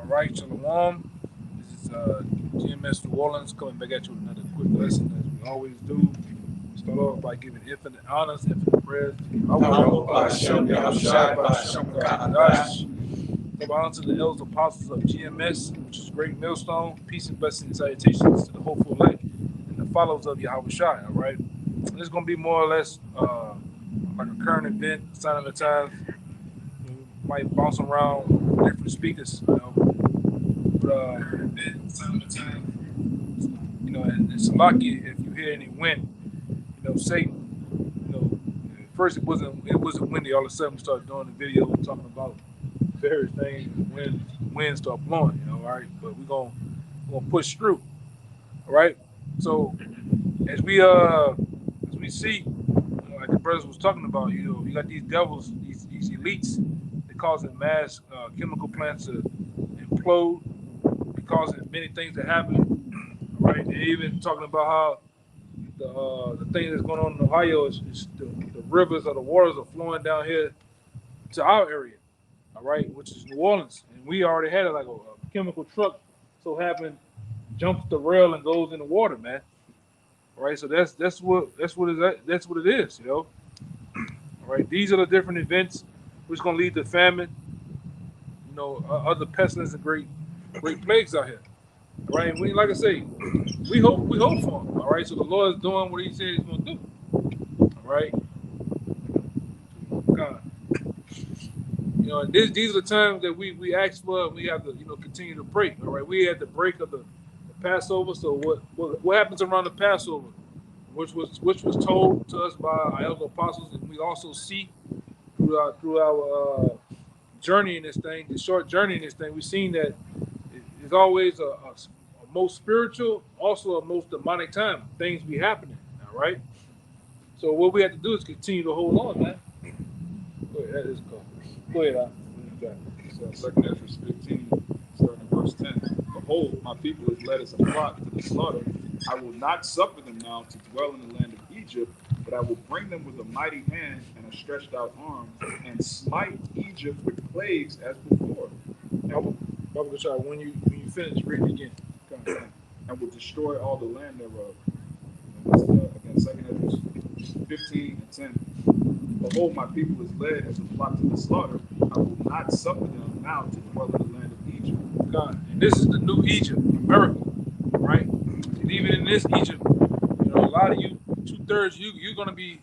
All right, Shalawam. This is GMS New Orleans coming back at you with another quick lesson as we always do. We start off by giving infinite honors, infinite prayers to YAHAWAH, bahasham, Yahawashi, bahasham. So honor to the elders apostles of GMS, which is great Millstone. Peace and blessings and salutations to the hopeful elect and the followers of Yahawashi. All right. This is going to be more or less like a current event, sign of the times. We might bounce around different speakers, but sign of the times. And Salaki, if you hear any wind, Satan, at first it wasn't windy. All of a sudden we started doing the video talking about various things. Wind started blowing, all right. But we're gonna push through, all right. So as we see, like the brothers was talking about, you got these devils, these elites, they're causing mass chemical plants to implode, they're causing many things to happen, right? They're even talking about how the thing that's going on in Ohio is the rivers or the waters are flowing down here to our area, all right, which is New Orleans, and we already had like a chemical truck, so happened jumps the rail and goes in the water, man. All right, so that's what it is, All right, these are the different events which gonna lead to famine, other pestilence and great plagues out here. All right, and we, like I say, we hope for him. All right, so the Lord is doing what He said He's gonna do. All right, God, and these are the times that we ask for, and we have to continue to pray. All right, we had the break of the Passover. So what happens around the Passover, which was told to us by our elder apostles, and we also see through our journey in this thing, the short journey in this thing, we've seen that it's always a most spiritual, also a most demonic time. Things be happening, all right. So what we have to do is continue to hold on, man. Go ahead, that is cool. Go ahead, So 2 Ezra 15, starting in verse 10. Behold, my people is led as a flock to the slaughter. I will not suffer them now to dwell in the land of Egypt, but I will bring them with a mighty hand and a stretched out arm, and smite Egypt with plagues as before. When you finish, read it again. And will destroy all the land thereof. Again, 2 Ezra 15 and 10. Behold, my people is led as a flock to the slaughter. I will not suffer them now to dwell in the land of Egypt. God, and this is the new Egypt, America, right? And even in this Egypt, a lot of you, 2/3, you're gonna be,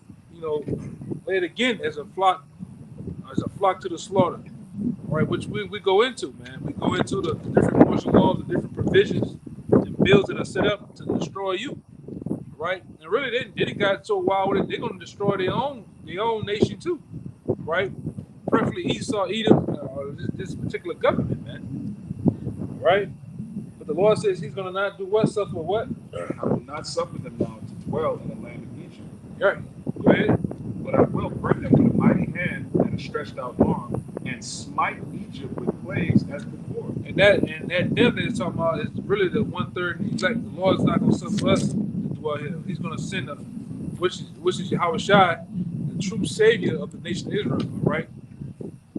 led again as a flock to the slaughter, right? Which we go into, man. We go into the different martial laws, the different provisions and bills that are set up to destroy you, right? And really, they got so wild with it, they're gonna destroy their own nation too, right? Preferably Esau, Edom, this particular government, man, right? But the Lord says He's gonna not do what? Suffer what? I will not suffer them now to dwell in the land of Egypt. Right. Go ahead. But I will bring them with a mighty hand and a stretched out arm, and smite Egypt with plagues as before. And that them that is talking about is really the 1/3 elect. The Lord's not gonna suffer us to dwell here. He's gonna send us, which is Yahawashi, the true savior of the nation of Israel, right?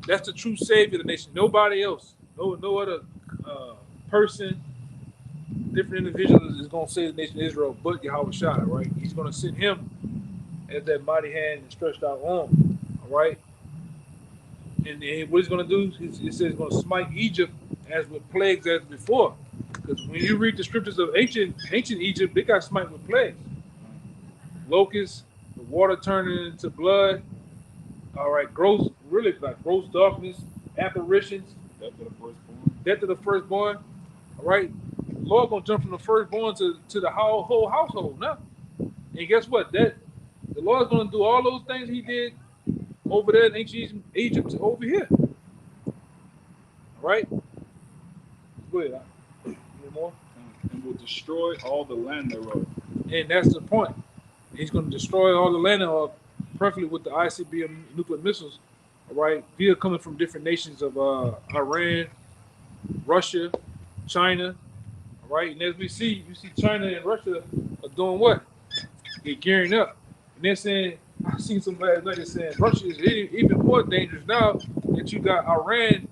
That's the true savior of the nation. Nobody else, no other person, different individuals is gonna save the nation of Israel but Yahawashi, right? He's gonna send Him as that mighty hand and stretched out arm, all right? And what He's gonna do, He says He's gonna smite Egypt as with plagues as before. Because when you read the scriptures of ancient Egypt, they got smite with plagues. Locusts, the water turning into blood, all right, gross darkness, apparitions, death of the firstborn, all right. The Lord gonna jump from the firstborn to the whole household now. And guess what? That the Lord's gonna do all those things He did over there in ancient Egypt over here. All right. Go ahead. Any more? And will destroy all the land thereof. And that's the point. He's going to destroy all the land thereof, preferably with the ICBM nuclear missiles. All right, these are coming from different nations of Iran, Russia, China. All right, and as you see China and Russia are doing what? They're gearing up. And they're saying, I seen some last night saying Russia is even more dangerous now that you got Iran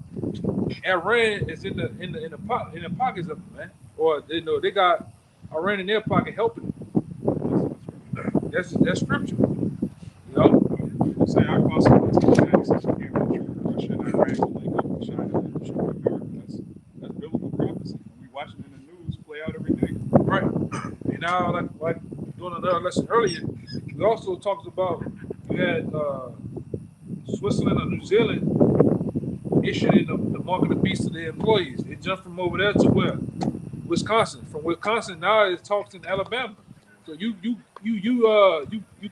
Iran is in the pockets of them, man. Or they got Iran in their pocket helping them. That's scripture. You know? Say our consequences of actions can't be true. Russia and Iran will link up with China and destroy America. That's biblical prophecy. And we watch it in the news play out every day. Right. And now, like doing another lesson earlier, we also talked about we had Switzerland or New Zealand issuing the mark of the beast to their employees. It jumped from over there to where? Wisconsin. From Wisconsin now it talks in Alabama. So you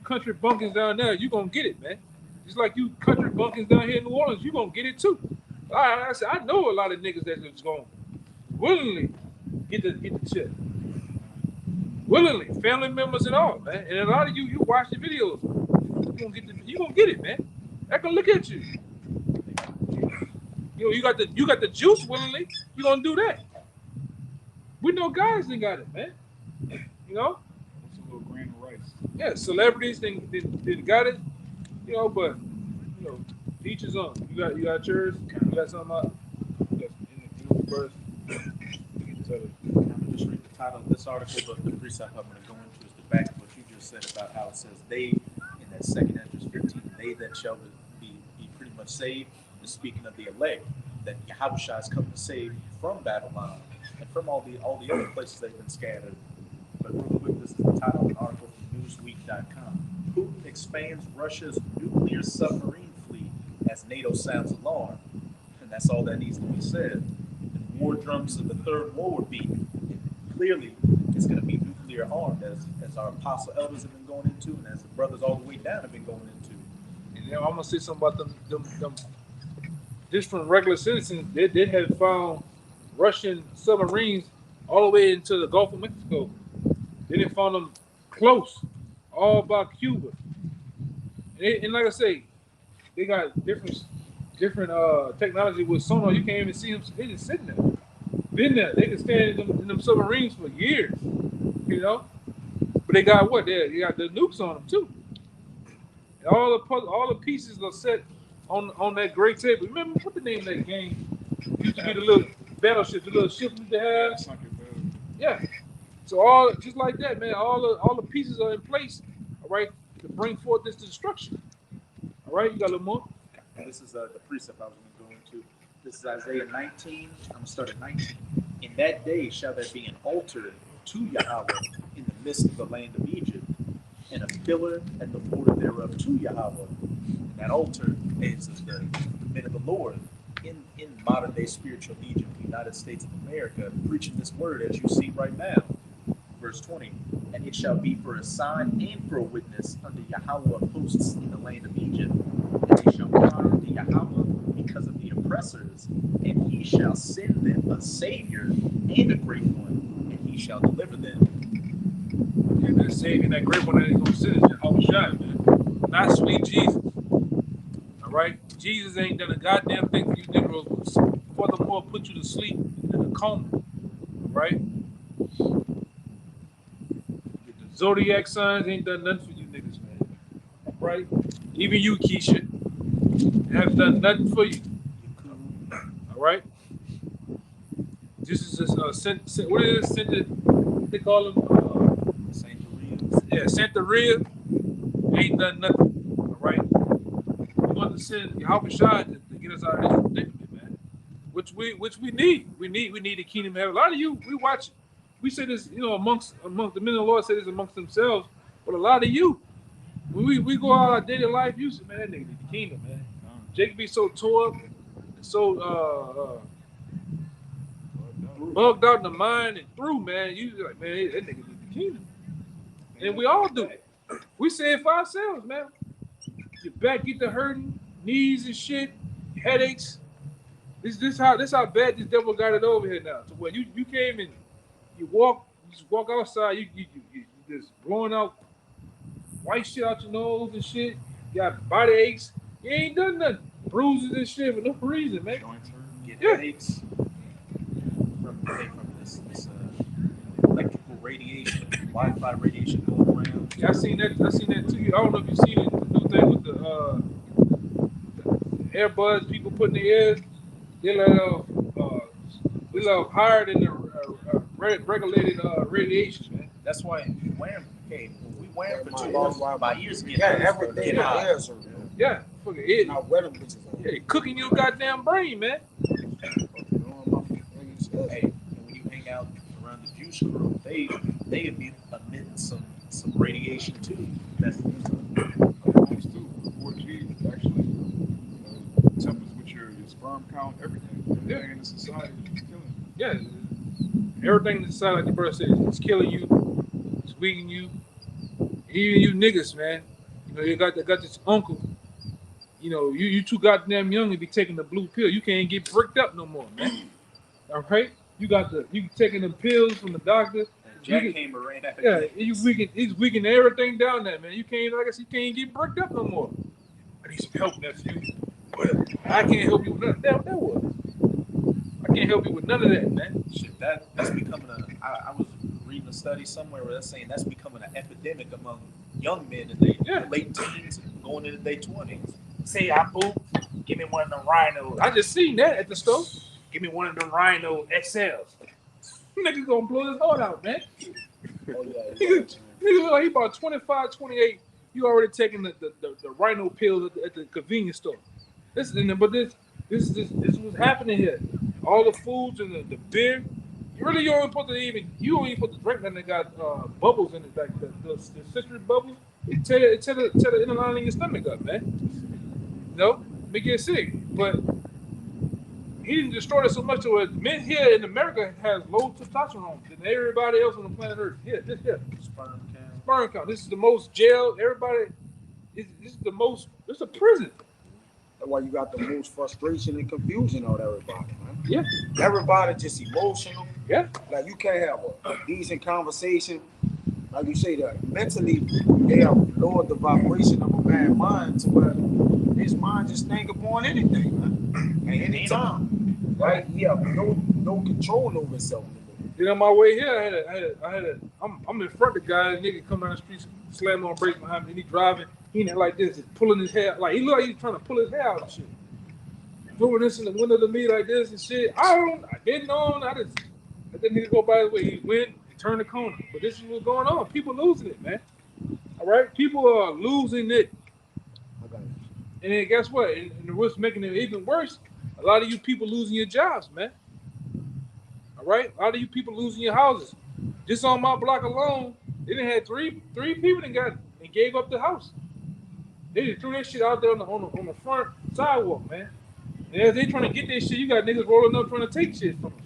country bumpkins down there, you gonna get it, man. Just like you country bumpkins down here in New Orleans, you gonna get it too. I said I know a lot of niggas that's just gonna willingly get the check. Willingly, family members and all, man. And a lot of you watch the videos. You gonna get it, man. I can look at you. You got the juice willingly. You gonna do that. We know guys ain't got it, man. You know. It's a little grain of rice. Yeah, celebrities didn't got it. You know, but you know, each his own. You got yours. You got something out. You got first. I'm gonna just read the title of this article, but the precept I'm going to go into is the back of what you just said about how it says they, in that second Esdras 15, they that shall be pretty much saved, is speaking of the elect, that Yahawashi has come to save from Babylon and from all the other places they've been scattered. But real quick, this is the title of an article from Newsweek.com. Putin expands Russia's nuclear submarine fleet as NATO sounds alarm. And that's all that needs to be said. And war drums of the third war would be. Clearly, it's going to be nuclear armed, as our apostle elders have been going into, and as the brothers all the way down have been going into. And you know, I'm gonna say something about them just from regular citizens. They had found Russian submarines all the way into the Gulf of Mexico. They didn't find them close, all by Cuba. And like I say, they got different technology with sonar. You can't even see them. They just sitting there. Been there. They can stand in them submarines for years, you know. But they got what? They got the nukes on them too. And all the pieces are set on that great table. Remember what the name of that game? Used to be the little battleship, the little ship we have. Yeah. So all just like that, man. All the pieces are in place, all right, to bring forth this destruction. All right, you got a little more. This is the precept I was going to go into. This is Isaiah 19. I'm going to start at 19. In that day shall there be an altar to Yahawah in the midst of the land of Egypt, and a pillar and the border thereof to Yahawah. And that altar is the men of the Lord in modern day spiritual Egypt, the United States of America, preaching this word as you see right now. Verse 20. And it shall be for a sign and for a witness unto Yahawah of hosts in the land of Egypt. And they shall cry unto Yahawah because of the oppressors, and he shall send them a Savior and a great one, and he shall deliver them. And that Savior and that great one that he's going to send is Yahawashi, man. Not sweet Jesus. All right? Jesus ain't done a goddamn thing for you Negroes. Furthermore, put you to sleep in a coma. All right? The zodiac signs ain't done nothing for you niggas, man. All right? Even you, Keisha, haven't done nothing for you. All right? This is just what is it? They call them Santeria. Ain't done nothing. All right? We want to send Yahawashi to get us out of this predicament, man. Which we need. We need the kingdom of heaven. A lot of you, we watch it. We say this, you know, amongst the men of the Lord say this amongst themselves, but a lot of you, when we go out our daily life, you say, man, that nigga need the kingdom, man. Jacob be so tore up, so bugged out in the mind and through, man. You like, man, that nigga need the kingdom. And we all do it. We say it for ourselves, man. Your back get to hurting, knees and shit, headaches. This how bad this devil got it over here now. So when you came in, you just walk outside, you just blowing out white shit out your nose and shit. You got body aches. You ain't done nothing. Bruises and shit for no reason, man. Get headaches from this electrical radiation, Wi-Fi radiation going around. Yeah, I seen that too. I don't know if you've seen it, the new thing with the earbuds people put in their ears. They let off We love higher than the regulated radiation, man. That's why you wear them. Hey, we wear them for 2 That's years. why My ears get everything get hot. is. Yeah, fucking it. Now wear them bitches on. Yeah, cooking your goddamn brain, man. Hey, and when you hang out around the juice crew, they be emitting some radiation too. That's Things too. 4G actually tempers with your sperm count, everything. Everything in the society is killing you. Yeah, everything that sound like the brother said, it's killing you, it's weakening you. Even you niggas, man. You know, you got this uncle. You know, you too goddamn young to be taking the blue pill. You can't get bricked up no more, man. All right, you taking them pills from the doctor. jackhammer right after. Yeah, he's weakening everything down there, man. You can't, like I said, you can't get bricked up no more. I need some help, nephew. But I can't help you with none of that. I can't help you with none of that, man. Shit, that's becoming I was reading a study somewhere where they're saying that's becoming an epidemic among young men in their late teens, going into their 20s. Say, Apple, give me one of them Rhinos. I just seen that at the store. Give me one of them Rhino XLs. Nigga gonna blow his heart out, man. Oh, yeah, Nigga look like he about 25, 28. You already taking the Rhino pills at the convenience store. This is what's happening here. All the foods and the beer. You don't even supposed to drink nothing that got bubbles in it, like the citrus bubbles. It tear the inner lining of your stomach up, man. You know, make you sick. But he didn't destroy it so much to it. Men here in America has low testosterone than everybody else on the planet Earth. Here. Sperm count. This is the most jail. Everybody. This is the most. It's a prison. That's why you got the most frustration and confusion on everybody, man. Yeah. Everybody just emotional. Yeah. Like you can't have a decent conversation. Like you say that mentally they have lowered the vibration of a man's mind to where his mind just think upon anything, man. And anytime. Right? He have no control over himself. Then on my way here, I'm in front of the guy, nigga come down the street, slam on brakes behind me, and he driving, he ain't like this, just pulling his hair, like he look like he's trying to pull his hair out and shit. Doing this in the window to me like this and shit. I didn't know, I let that nigga go by his way. He went and turned the corner. But this is what's going on. People losing it, man. All right? People are losing it. Okay. And then guess what? And what's making it even worse, a lot of you people losing your jobs, man. All right? A lot of you people losing your houses. Just on my block alone, they done had three people that gave up the house. They just threw that shit out there on the front sidewalk, man. And as they trying to get that shit, you got niggas rolling up trying to take shit from them.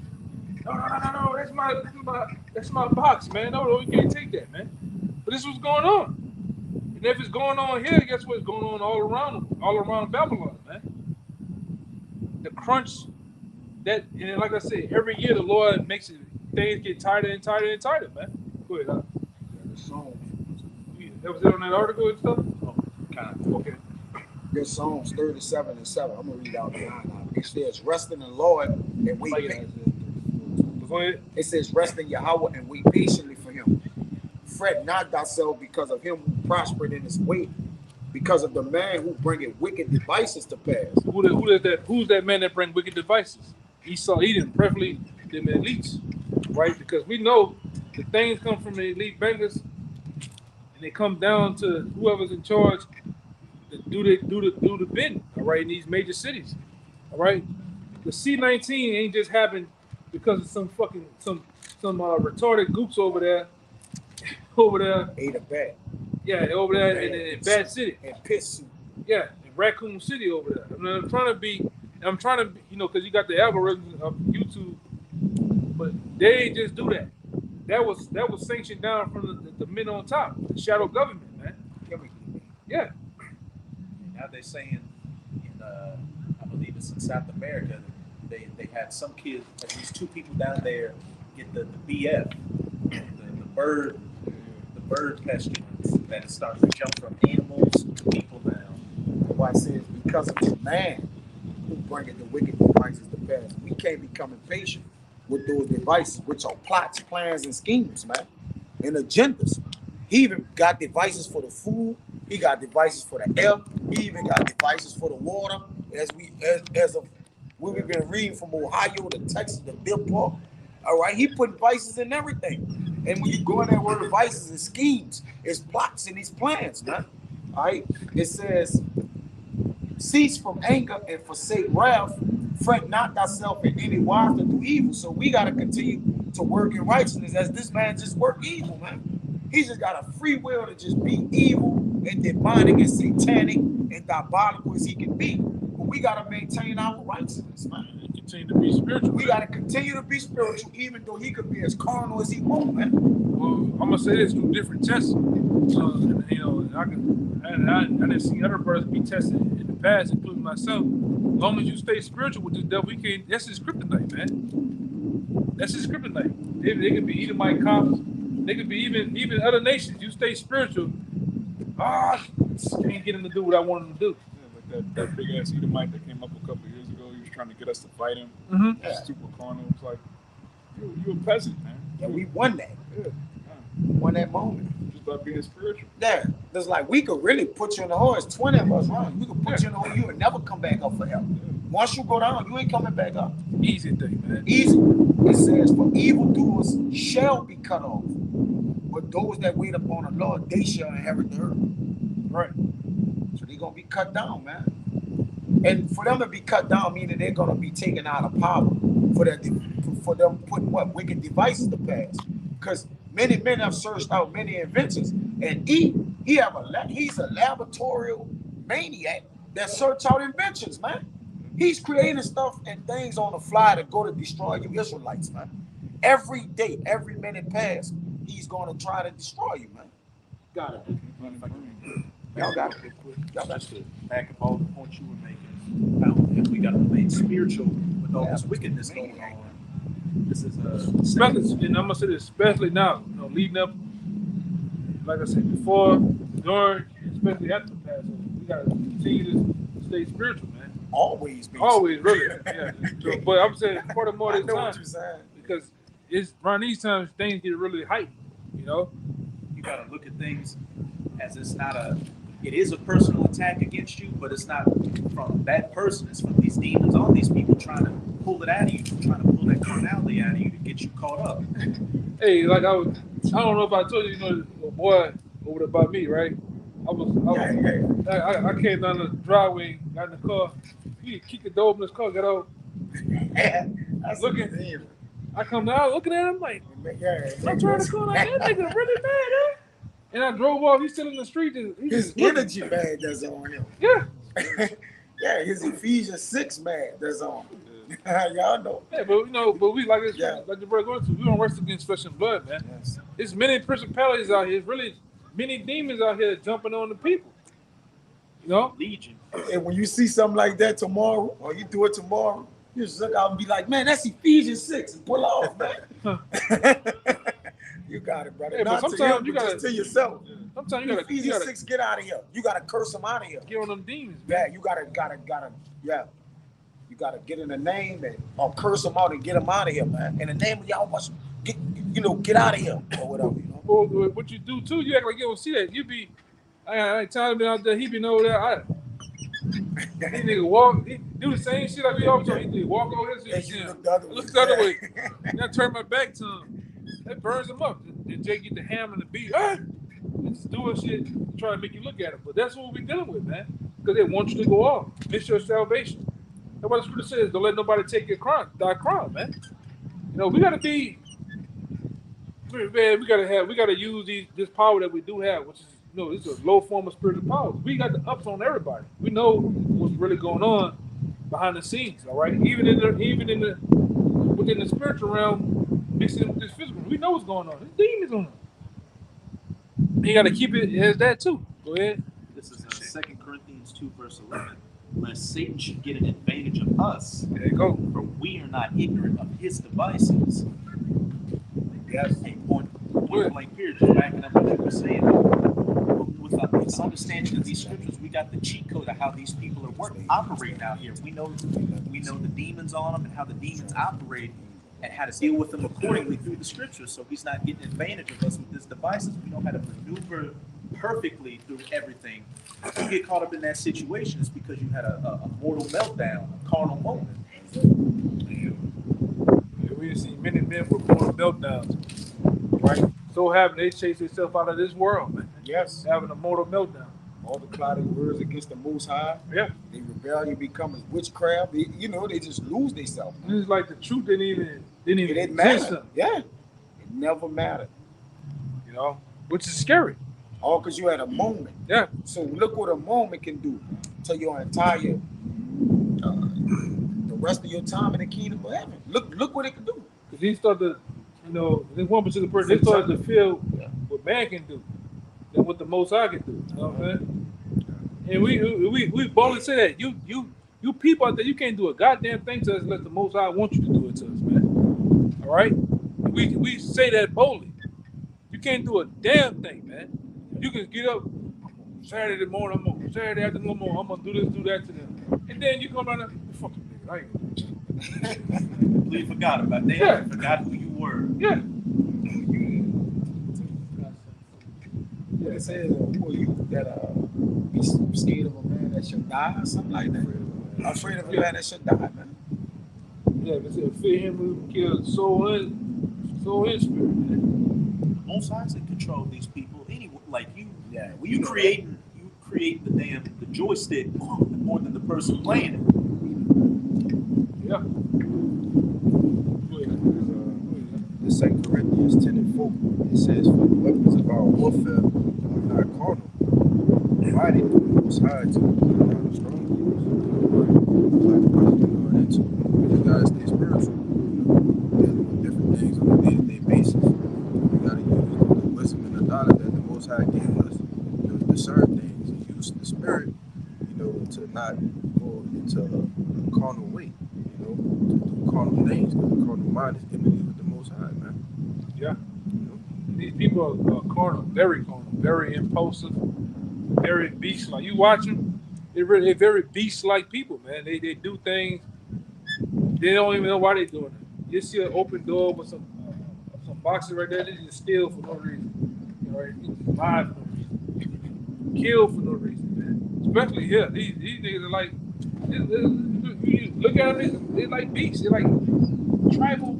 No, that's my box, man. No, you can't take that, man. But this is what's going on. And if it's going on here, guess what's going on all around Babylon, man. The crunch that, and like I said, every year the Lord makes it, things get tighter and tighter and tighter, man. Go ahead, that was it on that article and stuff? Oh, kind of. Okay. This Psalms 37 and 7. I'm gonna read out the line now. It says, "Rest in the Lord and wait." Go ahead. It says, "Rest in Yahawah and wait patiently for Him. Fret not thyself because of him who prospered in his way, because of the man who bringeth wicked devices to pass." Who's that man that bring wicked devices? Esau, Edom, preferably them elites, right? Because we know the things come from the elite bankers, and they come down to whoever's in charge to do the bidding, all right, in these major cities, all right. The C-19 ain't just happened because of some retarded goops over there. Ate a bat. Yeah, over there in Bad City. And piss. Yeah, in Raccoon City over there. I mean, I'm trying to be, because you got the algorithms of YouTube, but they ain't just do that. That was sanctioned down from the men on top, the shadow government, man. Yeah. Now they're saying, I believe it's in South America, they had some kids, at least 2 people down there, get the BF, the bird pestilence that is starting to jump from animals to people now. Why it says, because of the man who bringeth the wicked devices to pass. We can't become impatient with those devices, which are plots, plans, and schemes, man, and agendas. He even got devices for the food. He got devices for the air. He even got devices for the water. As of We've been reading from Ohio to Texas to Billport. All right, he put vices in everything. And when you go in that word vices and schemes, it's plots and these plans, man. All right, it says, cease from anger and forsake wrath. Fret not thyself in any wise to do evil. So we got to continue to work in righteousness as this man just worked evil, man. He just got a free will to just be evil and demonic and satanic and diabolical as he can be. But we got to maintain our righteousness, man. Continue to be spiritual. We got to continue to be spiritual, even though he could be as carnal as he wants, man. Well, I'm gonna say this through different tests. And, you know, I didn't see other brothers be tested in the past, including myself. As long as you stay spiritual with this devil, you can't. That's his kryptonite, man. That's his kryptonite. They could be Edomite cops. They could be even other nations. You stay spiritual. Can't get him to do what I want him to do. Yeah, like that big ass Edomite that came up a couple of years ago. He was trying to get us to fight him. Super carnal. It's like, you a peasant, man. Yeah, we won that. Yeah. We won that moment. Just by being spiritual. Yeah, it's like we could really put you in the hole. It's 20 of us running. We could put you in the hole. You would never come back up forever. Once you go down, you ain't coming back up. Easy thing, man. Easy. It says, for evildoers shall be cut off, but those that wait upon the Lord, they shall inherit the earth. Right. So they're gonna be cut down, man. And for them to be cut down, meaning they're gonna be taken out of power for them putting what wicked devices to pass. Because many men have searched out many inventions, and he's a laboratorial maniac that search out inventions, man. He's creating stuff and things on the fly to go to destroy you Israelites, man. Every day, every minute past, he's going to try to destroy you, man. Got it. Y'all got it. Y'all got Just to back up all the points you were making. How we got to remain spiritual with all this wickedness going on. This is Especially, and I'm gonna say this, especially now, you know, leading up, like I said before, during, especially after the Passover, we gotta continue to stay spiritual, man. Always, really. Yeah. So, but I'm saying part of more I of know this what time you're saying. because it's around these times things get really heightened, you know. you got to look at things as it is a personal attack against you, but it's not from that person. It's from these demons on these people trying to pull it out of you, trying to pull that carnality out of you to get you caught up. Hey, like I don't know if I told you, you know, the boy over there by me, right? I came down the driveway, got in the car. He kicked the door open his car, got out. Looking. I come down looking at him like, I'm trying to call that nigga really mad, huh? And I drove off. He's still in the street. His energy man that's on him. Yeah. Yeah, his Ephesians 6 man that's on him. Y'all know. Yeah, but we like this, like the brother going to. We don't wrestle against flesh and blood, man. Yes. There's many principalities out here. There's really many demons out here jumping on the people. You know? Legion. And when you see something like that tomorrow, or you do it tomorrow, you just look out and be like, man, that's Ephesians 6. And pull off, man. You got it, brother. Yeah, but sometimes you gotta tell yourself. Sometimes you gotta Ephesians 6, get out of here. You gotta curse them out of here. get on them demons, man. Yeah, you gotta, You gotta get in the name or curse them out and get them out of here, man. In the name of Yahawashi, get out of here or whatever, you know. Well, what you do too, you act like you don't see that. You be, I ain't telling him out there. He been over there. This nigga walk, he do the same shit like we always do. He walk over here, And you look the other way. Look the other way. And I turn my back to him. That burns him up. Then Jay get the hammer and the beat. Just doing shit, trying to make you look at him. But that's what we dealing with, man. Because they want you to go off, miss your salvation. That's what the scripture says. Don't let nobody take your crown, thy crown, man. You know, we gotta be, man. We gotta use this power that we do have, which is, you know, it's a low form of spiritual power. We got the ups on everybody. We know what's really going on behind the scenes. All right, within the spiritual realm, mixing with this physical, we know what's going on. There's demons on them. You got to keep it as that too. Go ahead. This is 2 Corinthians 2, verse 11. Lest Satan should get an advantage of us. There you go. For we are not ignorant of his devices. Yes. A point blank period, just backing up what you were saying. With the understanding of these scriptures, we got the cheat code of how these people are operating out here. We know the demons on them and how the demons operate and how to deal with them accordingly through the scriptures. So he's not getting advantage of us with his devices. We know how to maneuver perfectly through everything. If you get caught up in that situation, it's because you had a mortal meltdown, a carnal moment. We've seen many men with moral meltdowns, right? So having they chase themselves out of this world, man. Yes. Having a mortal meltdown. All the clouded words against the Most High. Yeah. They rebellion becomes witchcraft. They, they just lose themselves. It's like the truth didn't even It didn't exist. matter. Yeah. It never mattered. You know, which is scary. All because you had a moment. Yeah. So look what a moment can do to your entire, the rest of your time in the kingdom of heaven. Look what it can do. Because he started to, this one particular person, they started to feel what man can do than what the Most High can do. You know what I'm saying? And we boldly say that you people out there, you can't do a goddamn thing to us unless the Most High wants you to do it to us, man. All right? We say that boldly. You can't do a damn thing, man. You can get up Saturday morning, Saturday afternoon, I'm gonna do this, do that to them, and then you come around and fuck you, nigga. I ain't gonna do it. You forgot about that. Yeah. You forgot who you were. Yeah. Yeah, it says, who are you that be scared of a man that should die or something like that? Afraid of a man that should die, man. Yeah, but it fear him who kills soul and spirit, man. Most High's in control of these people anyway. Like you, Yeah, you create the joystick more than the person playing it. Yeah. The 2 Corinthians 10:4, it says, "For the weapons of our warfare are not carnal, mighty through the Most High to pull down strongholds." Like brothers been going into, we just gotta stay spiritual, dealing with different things on a day-to-day basis. We gotta use the wisdom and the knowledge that the Most High gave us to discern things and use the spirit, to not go into a carnal way, to do carnal things, because the carnal mind is enmity with the Most High, man. Yeah. These people are carnal, very impulsive, very beast-like. You watch them, they're very beast-like people, man. They do things, they don't even know why they're doing it. You see an open door with some boxes right there, they just steal for no reason. Right? They just lie for no reason. Kill for no reason, man. Especially here, these niggas are like, you look at them, they're like beasts. They're like tribal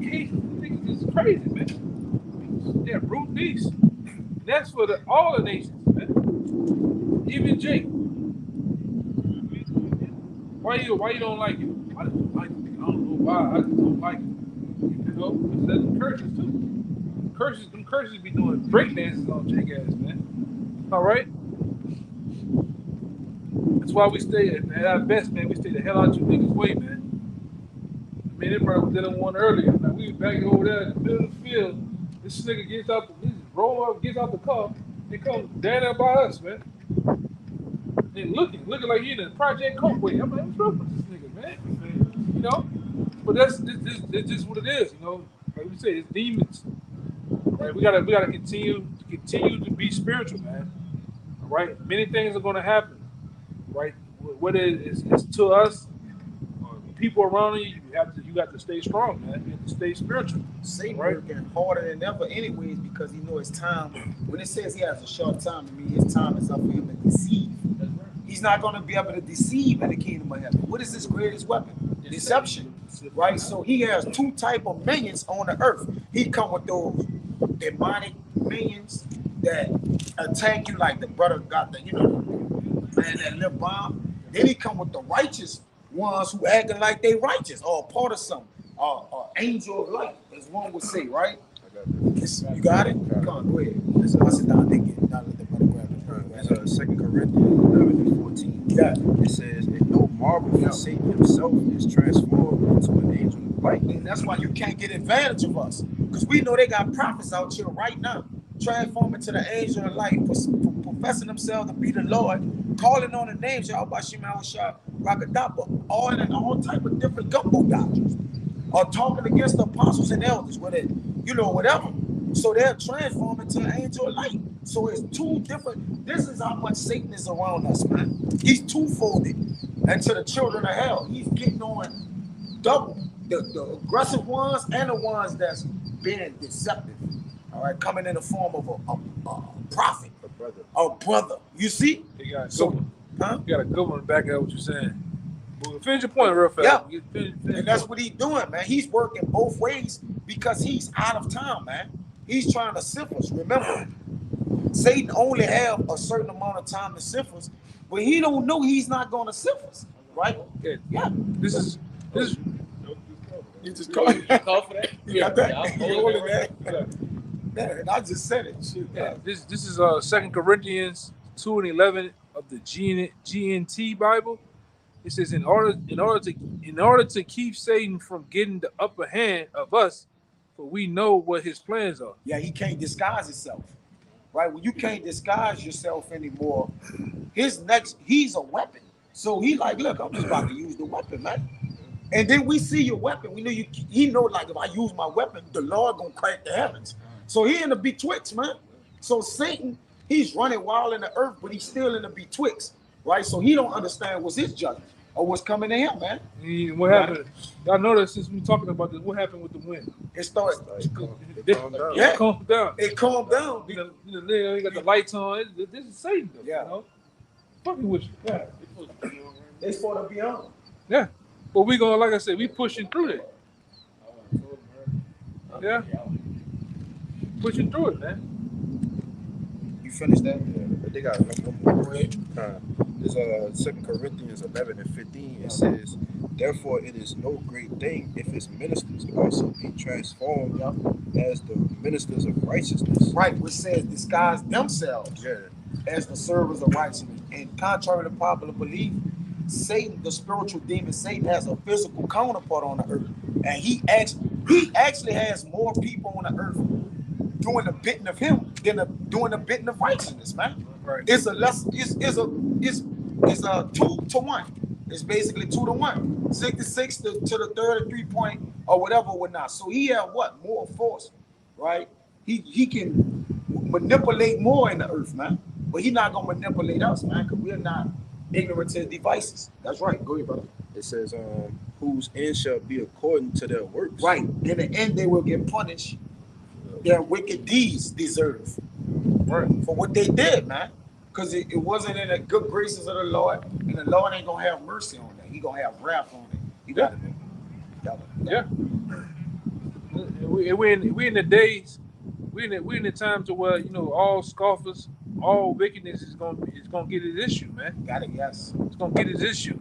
cases. These niggas is crazy, man. They're brute beasts. And that's for all the nations, man. Even Jake. Why you don't like it? I don't like it. I don't know why. I just don't like it. It's them curses too. Them curses be doing break dances on Jake ass, man. All right. That's why we stay at our best, man. We stay the hell out you niggas' way, man. I mean, they probably did one earlier. Now, we was back over there in the middle of the field. This nigga gets out the car, and comes down there by us, man. And looking like he in a Project Coatway. I'm like, what's wrong with this nigga, man? But that's just what it is, Like we say, it's demons. Right? We gotta continue to be spiritual, man. All right? Many things are gonna happen. Right, whether it's to us or people around you, you got to stay strong, man. You have to stay spiritual. Satan right? working harder than ever, anyways, because he knows his time. When it says he has a short time, I mean his time is up for him to deceive. That's right. He's not going to be able to deceive in the kingdom of heaven. What is his greatest weapon? Deception, right? So he has two type of minions on the earth. He come with those demonic minions that attack you, like the brother got the, man, that little bomb. Then he come with the righteous ones who acting like they righteous or part of something. Angel of light, as one would say, right? You got it? Come on, go ahead. Let's sit down. They get down. Let the brother grab the 2 Corinthians 11:14. Yeah. It says, "And no marvel, for Satan himself is transformed into an angel of light." And that's why you can't get advantage of us, because we know they got prophets out here right now transforming to the angel of light, professing themselves to be the Lord, calling on the names Yahawashi, Rakadapa, all type of different gumbo doctrines, or talking against the apostles and elders, whatever. So they're transforming to the angel of light. So it's two different. This is how much Satan is around us, man. He's two-folded. And to the children of hell, he's getting on double. The aggressive ones and the ones that's being deceptive. All right, coming in the form of a prophet, a brother. You see? You got a So, good one. huh? You got a good one back at what you're saying. Finish your point real fast. Yeah. Finish And that's what he's doing, man. He's working both ways because he's out of town, man. He's trying to sift us. Remember, Satan only have a certain amount of time to sift us, but he don't know he's not going to sift us, right? Yeah. Yeah. This is You just call You call for that? You got that? Yeah, I'm You holding holding it that? Man, I just said it. Shit, yeah. This is 2 Corinthians 2:11 of the GNT Bible. It says in order to keep Satan from getting the upper hand of us, for we know what his plans are. Yeah, he can't disguise himself, right? When you can't disguise yourself anymore, he's a weapon. So he like, look, I'm just about to use the weapon, man. And then we see your weapon. We know you. He know like if I use my weapon, the Lord gonna crack the heavens. So he in the betwixt, man. So Satan, he's running wild in the earth, but he's still in the betwixt, right? So he don't understand what's his judgment or what's coming to him, man. And what happened? Y'all notice since we talking about this, what happened with the wind? It started. It calmed down. Yeah. It calmed down. It calmed down. You got the lights on. This is Satan, though, Yeah. you know? Fucking with you. Yeah. It's supposed to be on. Yeah. But we gonna, like I said, we pushing through that. Yeah. Pushing through it, man. You finished that? Yeah, but they got one more. Go ahead. There's 2 Corinthians 11:15. It says, "Therefore it is no great thing if his ministers also be transformed as the ministers of righteousness." Right, which says disguise themselves Yeah. as the servers of righteousness. And contrary to popular belief, Satan, the spiritual demon, Satan has a physical counterpart on the earth. And he actually has more people on the earth doing the bidding of him than doing the bidding of righteousness, man. Right. It's a 2-to-1. It's basically 2-to-1. 66 to the 33 point or whatever or not. So he have what? More force, right? He can manipulate more in the earth, man. But he's not gonna manipulate us, man, because we're not ignorant to his devices. That's right. Go ahead, brother. It says, "Whose end shall be according to their works." Right. In the end, they will get punished. Their wicked deeds deserve. Right. For what they did, man. Because it wasn't in the good graces of the Lord, and the Lord ain't gonna have mercy on that. He gonna have wrath on it. You got it. Yeah. We in the days, we in the time to where, you know, all scoffers, all wickedness is gonna get his issue, man. Got it, yes. It's gonna get his issue.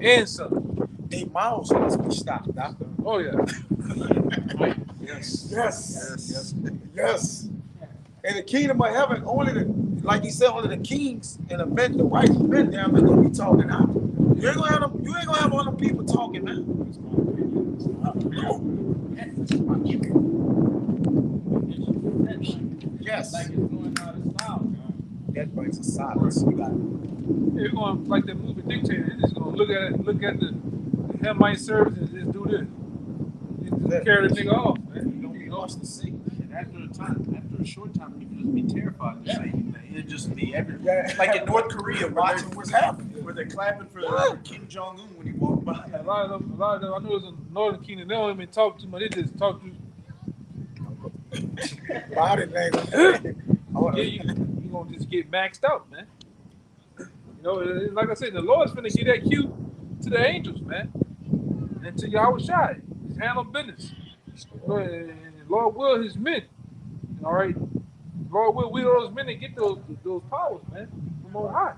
And some. Their mouths must be stopped, doctor. Oh yeah. Yes. Yes. And the kingdom of heaven, like he said, only the kings and the men, the righteous men down there gonna be talking out. You ain't gonna have all them people talking, man. Yes. Like it's going out of style. That brings a silence. You got it. They're going like that movie Dictator. They're just gonna look at the Hamite service and just do this. Just carry the nigga off, man. You don't be lost to see. And after a short time, people just be terrified to say anything. It'll just be everywhere. Yeah. Like in North Korea, Watching what's happening. where they're clapping for Kim Jong Un when he walked by. A lot of them, I know there's a Northern Kingdom. They don't even talk too much. They just talk to. Body language. Yeah, you gonna just get maxed out, man. You know, like I said, the Lord's finna give that cue to the angels, man, and to Yahawashi. Just handle business. And Lord will his men. All right, Lord will those men and get those powers, man, from on high.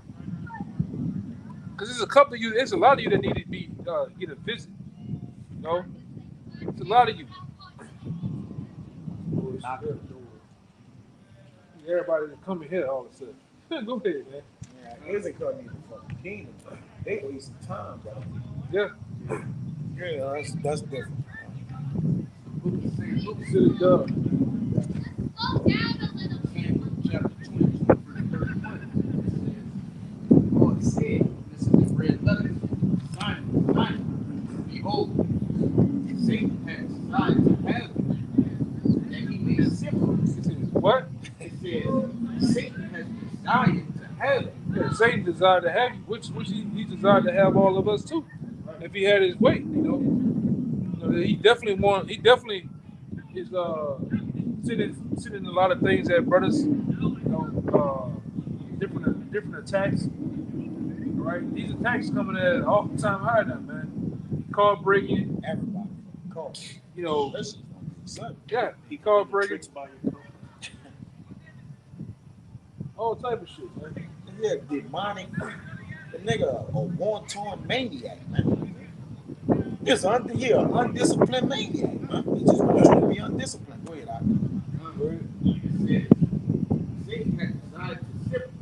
Because there's a couple of you, there's a lot of you that need to be get a visit. You know, it's a lot of you. Everybody that's coming here all of a sudden. Go ahead, man. Yeah, it isn't cutting the fucking kingdom. They wasting time, bro. Yeah. Yeah, that's different. Silly dog. Chapter 20, verse 31. The Lord said, this is the red letter, Simon, behold, Satan has desired to have you, that he may sift you. What? It says, Satan has desired to have you. Yeah, Satan desired to have you, which he desired to have all of us too. If he had his way, you know, he definitely is sending a lot of things at brothers, you know, different attacks. All right, these attacks coming at an all-time high now, man. Car breaking, Everybody. Call. you know, Listen, son. yeah, People car doing breaking, tricks by your coat. all type of shit, man. Yeah, demonic. The nigga a war-torn maniac, man. He's an undisciplined maniac, man. He just wants you to be undisciplined. Go ahead, Satan has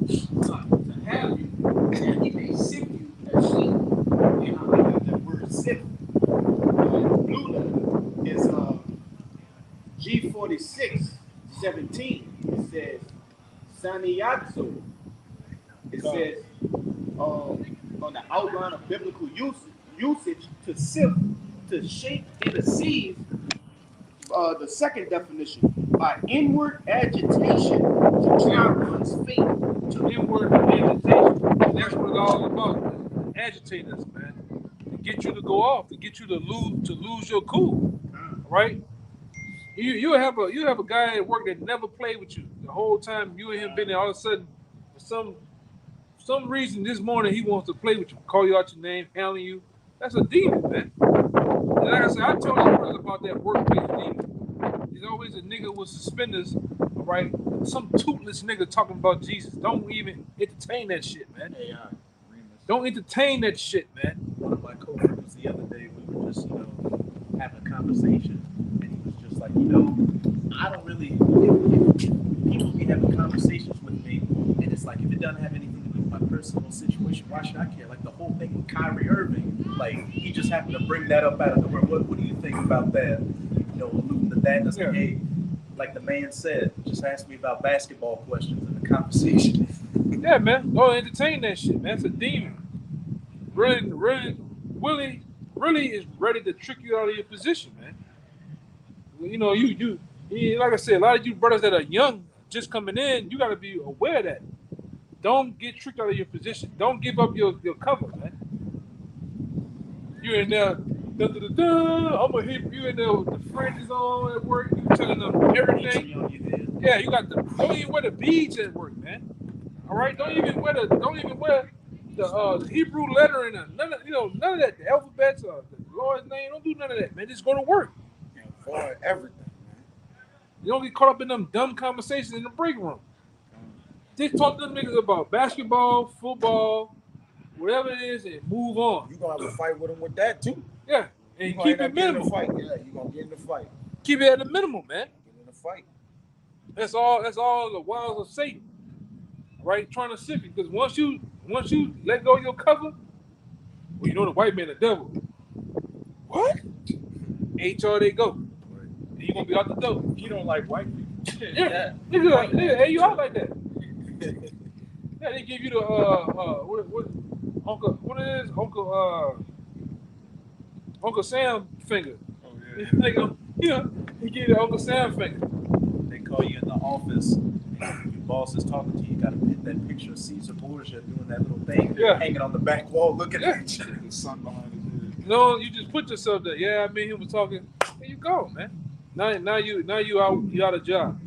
desired to have you, and he may sift you as wheat. And I like that word sift. Blue letter is G46:17. It says Saniyatsu. It says on the outline of biblical usage to sift, to shape in a sieve. The second definition, by inward agitation to try one's fate. To inward agitation. And that's what it's all about, man. Agitate us, man. To get you to go off, to get you to lose your cool. Right? You have a guy at work that never played with you the whole time you and him been there. All of a sudden, for some reason this morning he wants to play with you, call you out your name, handling you. That's a demon, man. And like I said, I told you brothers about that workplace demon. There's always a nigga with suspenders, all right? Some toothless nigga talking about Jesus. Don't even entertain that shit, man. Don't entertain that shit, man. One of my coworkers the other day, we were just, having a conversation, and he was just like, I don't really, if people be having conversations with me, and it's like, if it doesn't have anything to do with my personal situation, why should I care? Like the whole thing with Kyrie Irving, like he just happened to bring that up out of nowhere. What do you think about that? Alluding to that, and it's like, hey, like the man said, just ask me about basketball questions in the conversation. Yeah, man. Don't entertain that shit, man. It's a demon. Really is ready to trick you out of your position, man. You like I said, a lot of you brothers that are young, just coming in, you got to be aware of that. Don't get tricked out of your position. Don't give up your cover, man. You in there, I'm gonna hit you in there with the fringes on at work. You telling them everything. Yeah, you got don't even wear the beads at work, man. All right, don't even wear the Hebrew lettering, none of that, the alphabets or the Lord's name. Don't do none of that, man. Just go to work. For everything, man. You don't get caught up in them dumb conversations in the break room. Just talk to them niggas about basketball, football, whatever it is, and move on. You gonna have a fight with them with that too. Yeah, and keep it minimal. Yeah, you gonna get in the fight. Keep it at the minimum, man. Get in the fight. That's all the wiles of Satan, right? Trying to sift you, because once you let go of your cover, well, the white man the devil. What? HR they go. And you gonna be out the door. You don't like white people. Yeah, hey, you out like that. Yeah, they give you the Uncle Sam finger. Oh yeah. He give you the Uncle Sam finger. They call you in the office, and your boss is talking to you. You got to put that picture of Caesar Borgia doing that little thing, hanging on the back wall, looking at you. The sun behind his head. You just put yourself there. Yeah, I mean, he was talking. There you go, man. Now you out of job.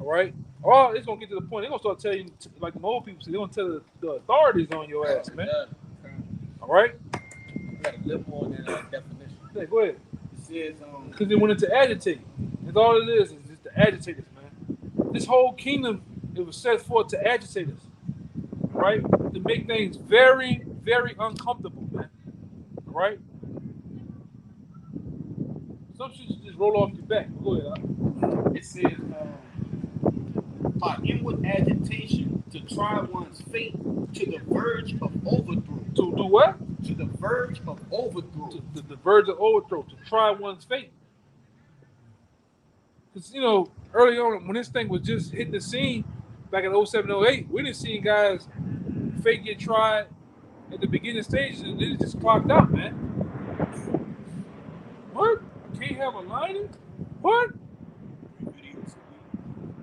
All right. Or it's gonna get to the point. They're gonna start telling you, like the old people say, they're gonna tell the authorities on your ass, man. All right. I got a little more than that definition. Yeah, go ahead. It says Because they wanted to agitate. That's all it is just to agitate us, man. This whole kingdom, it was set forth to agitate us, right? To make things very, very uncomfortable, man. All right? Some shit should just roll off your back. Go ahead. It says by inward agitation to try one's fate to the verge of overthrow. To do what? To the verge of overthrow. To the verge of overthrow. To try one's fate. Because, early on, when this thing was just hitting the scene, back in 07, 08, we didn't see guys fate get tried at the beginning stages and then it just clocked out, man. What? Can't have a lining? What?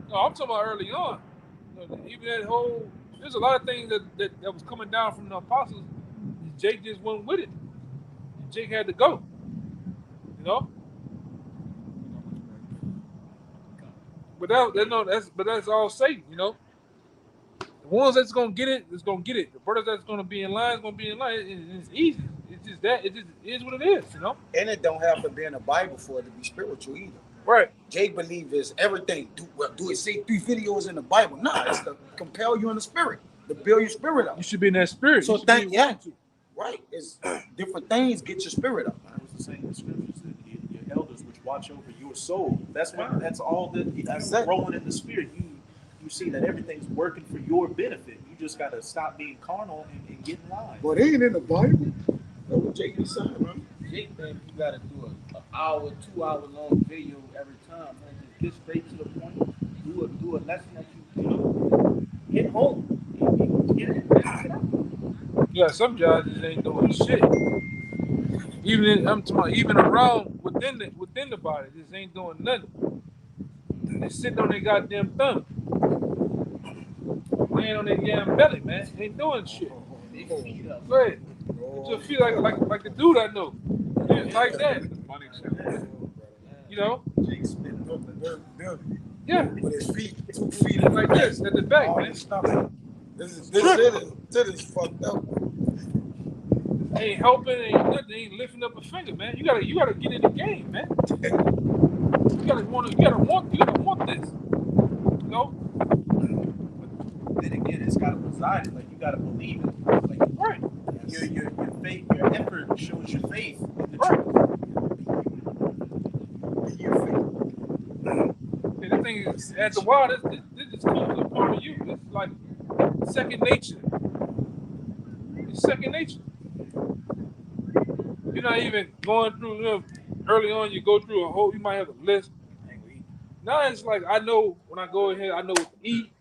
No, I'm talking about early on. Even that whole, there's a lot of things that was coming down from the apostles. Jake just went with it. Jake had to go. But that's all Satan, ones that's gonna get it, is gonna get it. The brothers that's gonna be in line is gonna be in line. It's easy. It's just that. It just is what it is, you know. And it don't have to be in the Bible for it to be spiritual either. Right. Jay believe is everything. Do it say 3 videos in the Bible? Nah, it's to compel you in the spirit, to build your spirit up. You should be in that spirit. So right. It's different things get your spirit up. I was saying in the scriptures that your elders which watch over your soul. That's what. That's all that. If you're growing in the spirit, you see that everything's working for your benefit. You just got to stop being carnal and get in line. But it ain't in the Bible. That's what Jake is saying, man. Jake think you got to do an hour, 2 hour long video every time, man. Just get straight to the point. Do a lesson that you hit home. Get it. Yeah, some judges ain't doing shit. I'm talking about even around within the body, just ain't doing nothing. They sitting on their goddamn thumb, laying on their damn belly, man. Ain't doing shit. Go ahead. Just feel like the dude I know. Yeah, like that. You know? Jake spitting up the dirt building. Yeah. With his feet, 2 feet like this at the back, man. This is fucked up. Ain't helping, ain't nothing, ain't lifting up a finger, man. You gotta get in the game, man. You gotta want this. You know? Then again, it's gotta reside. Like you gotta believe it. Like right. Your faith, your effort shows your faith in the right. truth. Your faith. And the thing is, at the while, this just comes a part of you. It's like second nature. It's second nature. You're not even going through, early on, you go through a whole, you might have a list. Now it's like, I know when I go ahead, I know what to eat.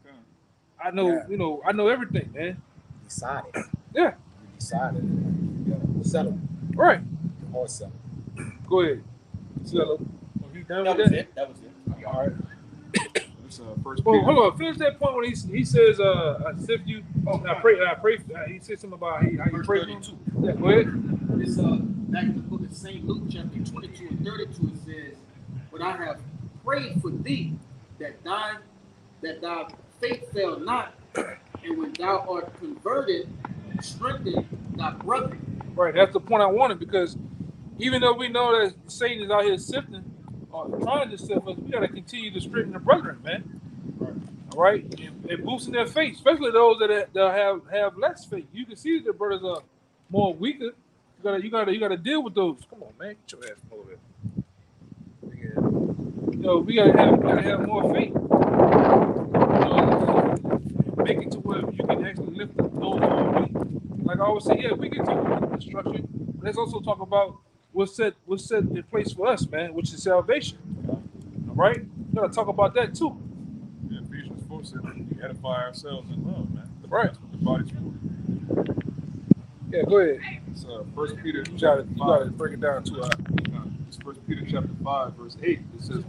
I know, I know everything, man. Decided. Yeah. You decided. Settle. Right. Or settle. Go ahead. Settle. You done with that? That was it. All right. First well, hold on. Finish that point when he says, I sift you. Oh, I pray. He said something about how you pray for him. Yeah, go ahead. It's back in the book of St. Luke, chapter 22 and 32. It says, "But I have prayed for thee, that thy faith fail not, and when thou art converted, strengthen thy brother." Right. That's the point I wanted, because even though we know that Satan is out here sifting or trying to sift us, we got to continue to strengthen the brethren, man. All right, and boosting their faith, especially those that have less faith. You can see that the brothers are more weaker. You gotta deal with those. Come on, man, get your ass over there. We gotta have more faith. Make it to where you can actually lift those who are weak. Like I always say, yeah, we can talk about destruction, but let's also talk about what's set in place for us, man, which is salvation. All right, we gotta talk about that too. Yeah, Ephesians 4 said that we edify ourselves in love, man. Right. The body's food. Yeah, go ahead. It's 1 Peter. You gotta break it down too. It's 1 Peter chapter 5, verse 8. It says,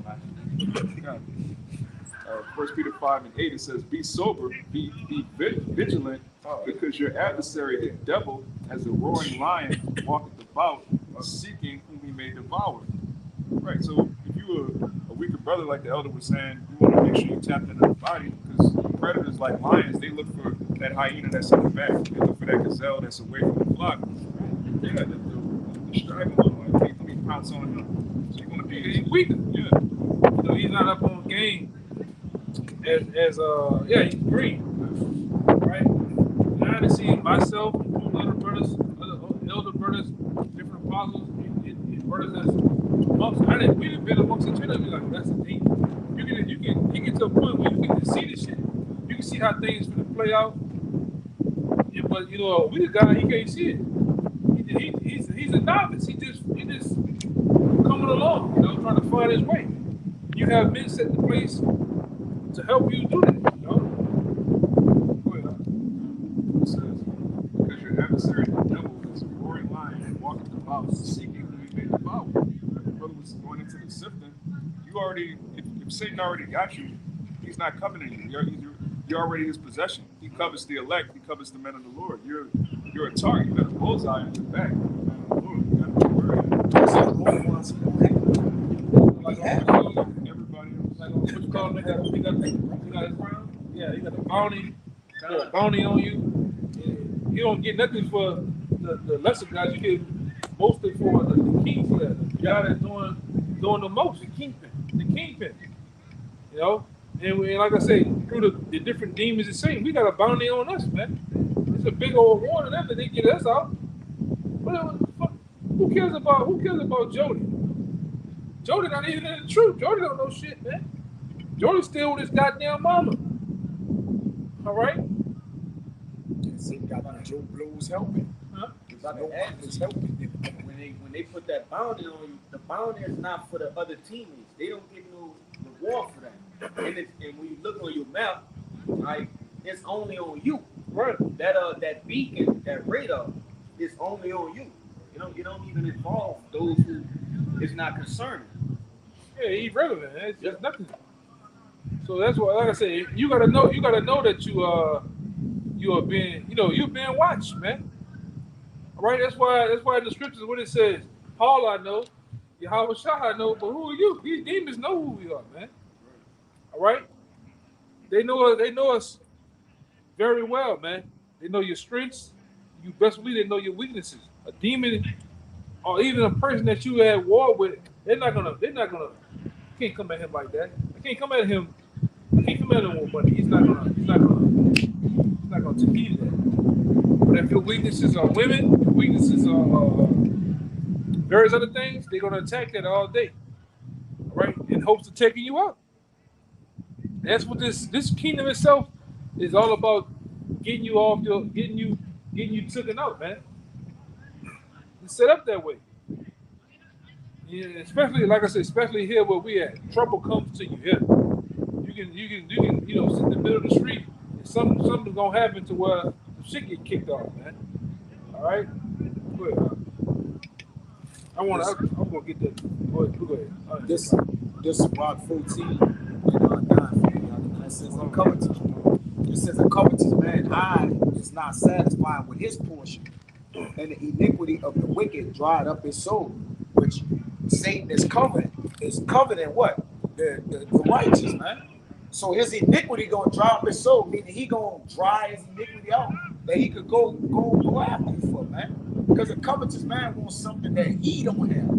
1 Peter 5 and 8, it says, "Be sober, be vigilant, because your adversary, the devil, as a roaring lion, walketh about, seeking whom he may devour." Right. So if you were a weaker brother, like the elder was saying, you want to make sure you tap into the body, because predators like lions, they look for that hyena that's in the back. They look for that gazelle that's away from the flock. Yeah, the straggling one, let me pounce on him. So you want to be weaker. Yeah. So he's not up on game as he's green. Right? And I done seen myself and other brothers, elder brothers, different apostles, and brothers that's amongst. We done been amongst each other. Be like, that's a thing. You get to a point where you can just see this shit. You can see how things gonna play out. Yeah, but we the guy, he can't see it. He's a novice. He just coming along, trying to find his way. You have men set the place to help you do that, It says, because your adversary, the devil, is a roaring lion and walking about seeking whom he may devour. If the brother was going into the sifting, if Satan already got you, he's not coveting you. You're already his possession. He covers the elect. He covers the men of the Lord. You're a target. You got a bullseye in your back. Lord, you got to be worried. Everybody else. Like what you call him? He got his crown. Yeah, he got the bounty. for a bounty on you. And you don't get nothing for the lesser guys. You get mostly for the king player, the guy that's doing the most. The kingpin. You know, and like I say, through the different demons and Satan, we got a bounty on us, man. It's a big old war on them that they get us out. What the fuck? Who cares about Jody? Jody not even in the truth. Jody don't know shit, man. Jody's still with his goddamn mama. All right? See, got Joe Blows helping. Huh? Got no partners helping him. When they put that bounty on you, the bounty is not for the other teammates. They don't get no reward for that. And when you look on your map, right, it's only on you. Right. That beacon, that radar, is only on you. You don't even involve those who is not concerned. Yeah, irrelevant. It's just nothing. So that's why, like I said, you gotta know that you are being, you're being watched, man. All right. That's why in the scriptures when it says, Paul I know, Yahawashi I know, but who are you? These demons know who we are, man. All right. They know us very well, man. They know your strengths. You best believe they know your weaknesses. A demon or even a person that you had war with, they're not gonna you can't come at him like that. I can't come at him with money. He's not gonna take heed of that. But if your weaknesses are women, your weaknesses are various other things, they're gonna attack that all day. All right, in hopes of taking you out. That's what this kingdom itself is all about, getting you taken out, man. It's set up that way. Yeah, especially like I said, especially here where we at. Trouble comes to you here. You can sit in the middle of the street and something's gonna happen to where the shit get kicked off, man. All right? Go ahead. I'm gonna get that. Go ahead. This Rock 14 and 9 it says a covetous. It says a covetous man eye is not satisfied with his portion, and the iniquity of the wicked dried up his soul, which Satan is coveting what? The righteous, man. So his iniquity gonna dry up his soul, meaning he gonna dry his iniquity out that he could go after you for, man. Because a covetous man wants something that he don't have.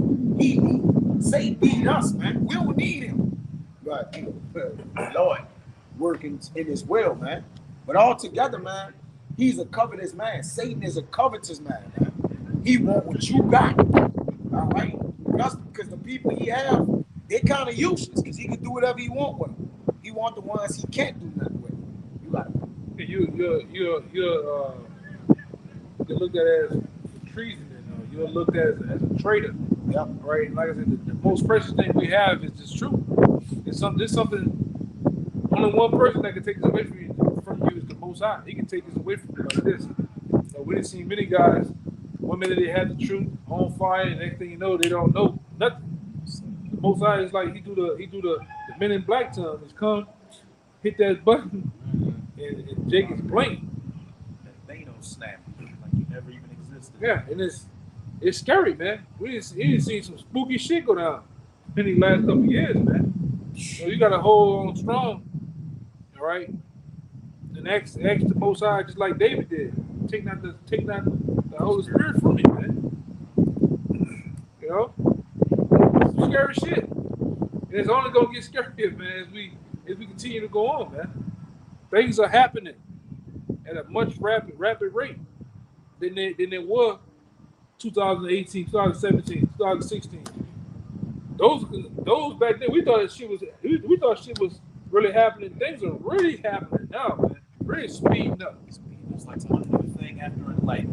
He needs. Satan need us, man. We don't need him. But Lord working in his will, man. But altogether, man, he's a covetous man. Satan is a covetous man, man. He want what you got. All right? That's because the people he have, they're kind of useless because he can do whatever he want with them. He want the ones he can't do nothing with. You got it. You're looked at as treason, and you're looked at as a traitor. Yep. Right? Like I said, the most precious thing we have is this truth. There's something. Only one person that can take this away from you is the Most High. He can take this away from you like this. We didn't see many guys. One minute they had the truth on fire, and next thing you know, they don't know nothing. The Most High is like he do the Men in Black tongue. Just come, hit that button, and Jake is blank. That thing don't snap like you never even existed. Yeah, and it's scary, man. We didn't see some spooky shit go down in the last couple of years, man. So you gotta hold on strong, all right? And ask the Most High just like David did. Take not the Holy Spirit from me, man. You know, it's some scary shit. And it's only gonna get scarier, man, as we continue to go on, man. Things are happening at a much rapid rate than they were 2018, 2017, 2016. Those back then, we thought shit was really happening. Things are really happening now, man. Really speeding up. It's like one new thing after like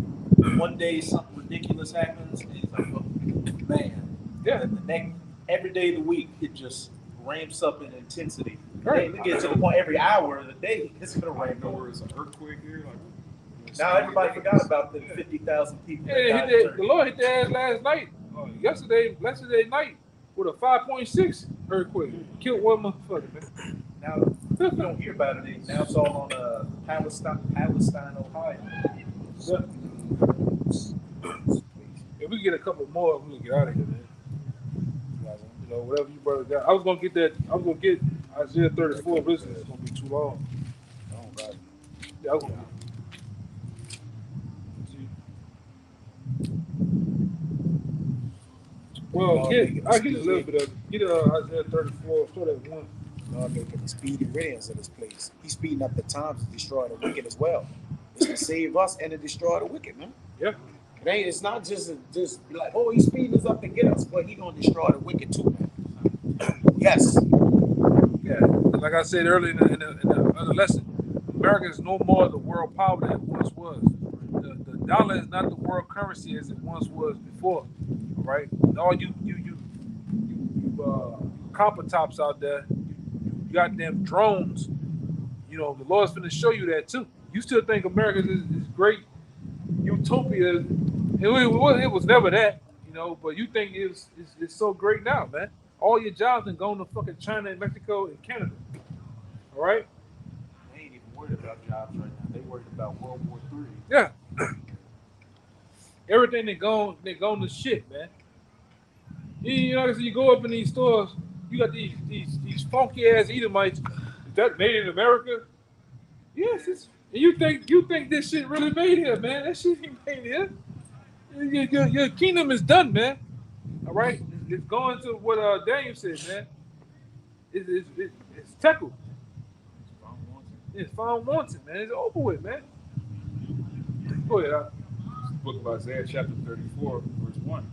one day something ridiculous happens, and it's like, oh, man. Yeah. And the next every day of the week it just ramps up in intensity. Right. It gets to the point every hour of the day it's gonna ramp up. It's an earthquake here. Now everybody forgot about the 50,000 people. Yeah, the Lord hit their ass last night. Yesterday night with a 5.6 earthquake. Killed one motherfucker, man. Now you don't hear about it. Now it's all on Palestine, Ohio. Yeah. If we get a couple more, we're gonna get out of here, man. Whatever you brothers got. I was gonna get Isaiah 34, but it's gonna be too long. Oh, God. Yeah, okay. Well, I get a little bit of it. Get Isaiah 34, start at 1. God making the speedy riddance of this place. He's speeding up the times to destroy the wicked as well. It's to save us and to destroy the wicked, man. Yeah. It's not just be like, oh, he's speeding us up to get us, but he's gonna destroy the wicked too, man. Yes. Yeah. Like I said earlier in the other lesson, America is no more the world power that it once was. The dollar is not the world currency as it once was before. All right. All you copper tops out there, you goddamn drones. You know, the Lord's finna show you that too. You still think America is great utopia. It was never that, you know, but you think it's so great now, man. All your jobs are going to fucking China and Mexico and Canada. All right? They ain't even worried about jobs right now. They worried about World War III. Yeah. Everything they gone to shit, man. You know, so you go up in these stores, you got these funky ass Edomites. Is that made in America? Yes, and you think this shit really made here, man? That shit ain't made here. Your kingdom is done, man. All right, it's going to what Daniel said, man. It's tackled. It's found wanted, man. It's over with, man. Go ahead. Book of Isaiah, chapter 34, verse 1.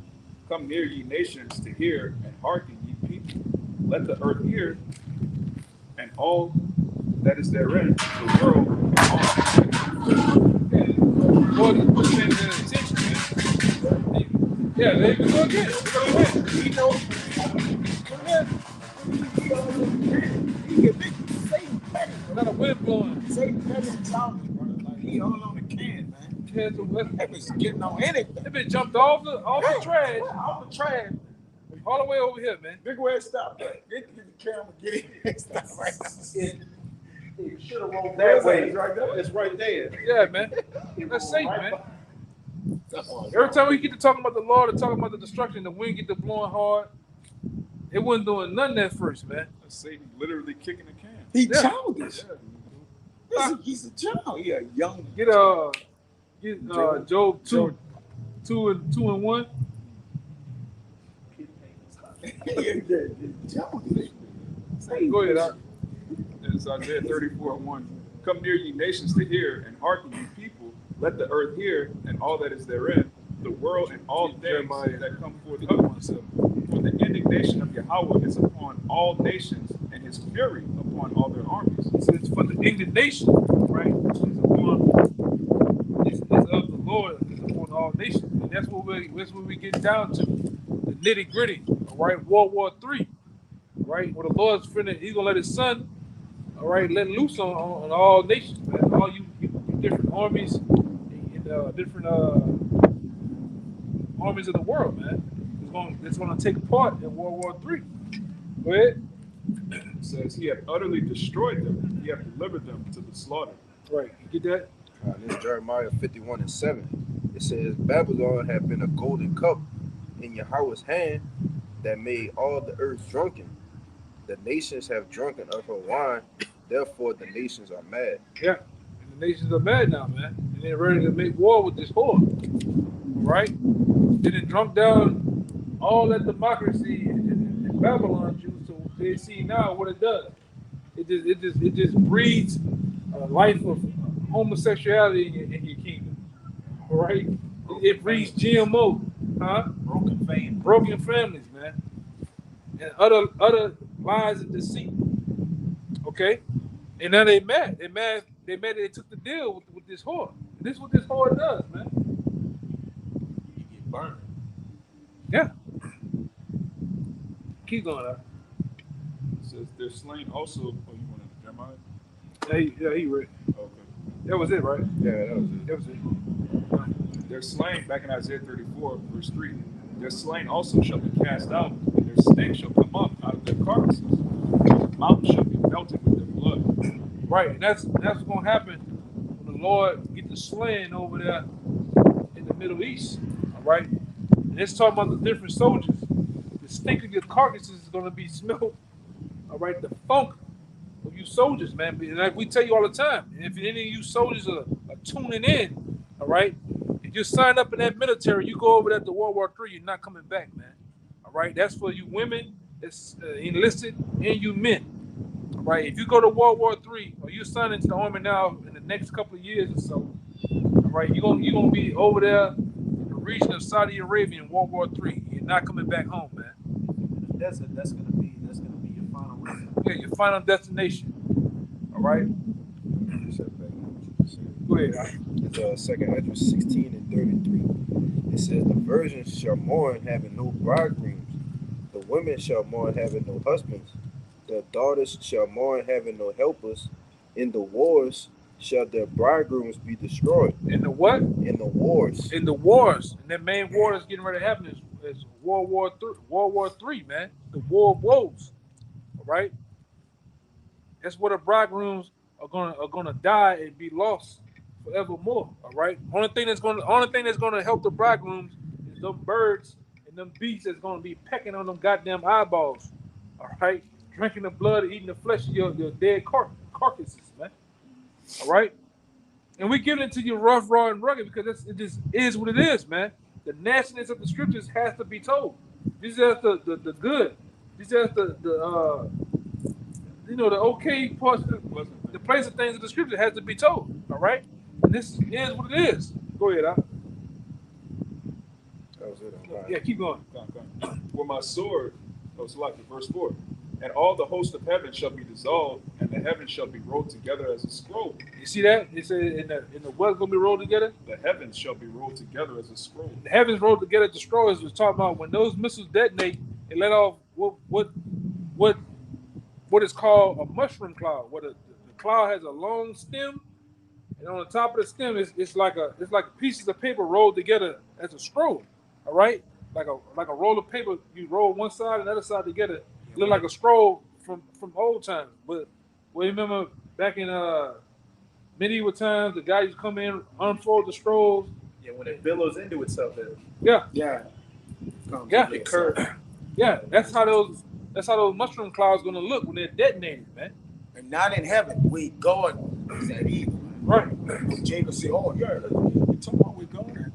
Come near, ye nations, to hear, and hearken, ye people. Let the earth hear, and all that is therein, the world, and all. Boy, put things in attention, man. Yeah, they can go again. They're gonna win. He knows. He can make Satan petty. Not a wind blowing. Satan petty and zombie, brother. Like he all on the can, man. That was getting on anything. They been jumped off the trash, Off the trash. all the way over here, man. Big way stop. Get the camera, get in. Stop right You should have rolled that way. It's right there. Yeah, man. That's safe, man. Every time we get to talking about the Lord or talking about the destruction, the wind get to blowing hard. It wasn't doing nothing at first, man. That's Satan literally kicking the can. He Yeah. childish. He's a child. He a young. Get Job 2 and 1. Go ahead, Doc. It's Isaiah 34, 1. Come near, ye nations, to hear, and hearken, ye people. Let the earth hear, and all that is therein, the world and all things that come forth of it. For the indignation of Yahawah is upon all nations, and his fury upon all their armies. So it's for the indignation, right? It's of the Lord, it's upon all nations. And that's what we get down to. The nitty gritty, all right? World War III, right? Where the Lord's finna, he's gonna let his son, all right, let loose on all nations, man. All you different armies and different armies of the world, man. It's gonna take part in World War III. Go ahead. It says, he hath utterly destroyed them, he hath delivered them to the slaughter. Right, you get that? This is Jeremiah 51 and 7. It says, Babylon had been a golden cup in Yahweh's hand that made all the earth drunken. The nations have drunken of her wine, therefore the nations are mad. Yeah, and the nations are mad now, man. And they're ready to make war with this whore. Right? They done drunk down all that democracy in Babylon Jews, so they see now what it does. It just breeds a life of homosexuality in your kingdom. All right? It breeds GMO, huh? Broken families, man. And other lies and deceit. Okay? And now they mad. They mad they took the deal with this whore. This is what this whore does, man. You get burned. Yeah. Keep going up. It says, they're slain also. Oh, you want to Jeremiah? Yeah, he read. Okay. That was it, right? Yeah, that was it. That was it. They're slain, back in Isaiah 34, verse 3. Their slain also shall be cast out, and their stink shall come up out of their carcasses. The mountains shall be melted with their blood. Right, and that's what's gonna happen when the Lord get the slaying over there in the Middle East. All right, and it's talking about the different soldiers. The stink of your carcasses is gonna be smelled. All right, the funk of you soldiers, man, like we tell you all the time, if any of you soldiers are tuning in, all right, if you sign up in that military, you go over there to World War III, you're not coming back, man. All right, that's for you women, it's enlisted, and you men. All right, if you go to World War III, or you sign into the army now in the next couple of years or so, all right, you're gonna be over there in the region of Saudi Arabia in World War III. You're not coming back home, man. That's gonna be your final resort. Yeah, your final destination. All right. Go ahead. It's 2nd Ezra 16 and 33. It says, the virgins shall mourn having no bridegrooms. The women shall mourn having no husbands. The daughters shall mourn having no helpers. In the wars shall their bridegrooms be destroyed. In the what? In the wars. In the wars. And that main war that's getting ready to happen is World War III, man. The war of woes. All right. That's where the bridegrooms are gonna die and be lost forevermore. All right. Only thing that's gonna help the bridegrooms is them birds and them beasts that's gonna be pecking on them goddamn eyeballs. All right. Drinking the blood, eating the flesh of your dead carcasses, man. All right. And we give it to you rough, raw, and rugged because it just is what it is, man. The nastiness of the scriptures has to be told. This is the good. This is the okay parts, the place of things of the scripture has to be told. All right. And this is what it is. Go ahead, Al. That was it. Yeah, keep going. For my sword, it's like verse 4. And all the host of heaven shall be dissolved, and the heavens shall be rolled together as a scroll. You see that? It said in the what's gonna be rolled together? The heavens shall be rolled together as a scroll. The heavens rolled together to scrolls was talking about when those missiles detonate, it let off what is called a mushroom cloud. Where the cloud has a long stem, and on the top of the stem it's like pieces of paper rolled together as a scroll. All right, like a roll of paper. You roll one side and the other side together. Look like a scroll from old times. But we remember back in medieval times, the guy used to come in, unfold the scrolls. Yeah, when it billows into itself, Yeah. it curves. Yeah, that's how those mushroom clouds gonna look when they're detonated, man. And not in heaven. We God is at evil. Right. Jacob said, "Oh yeah, you talking about we going?"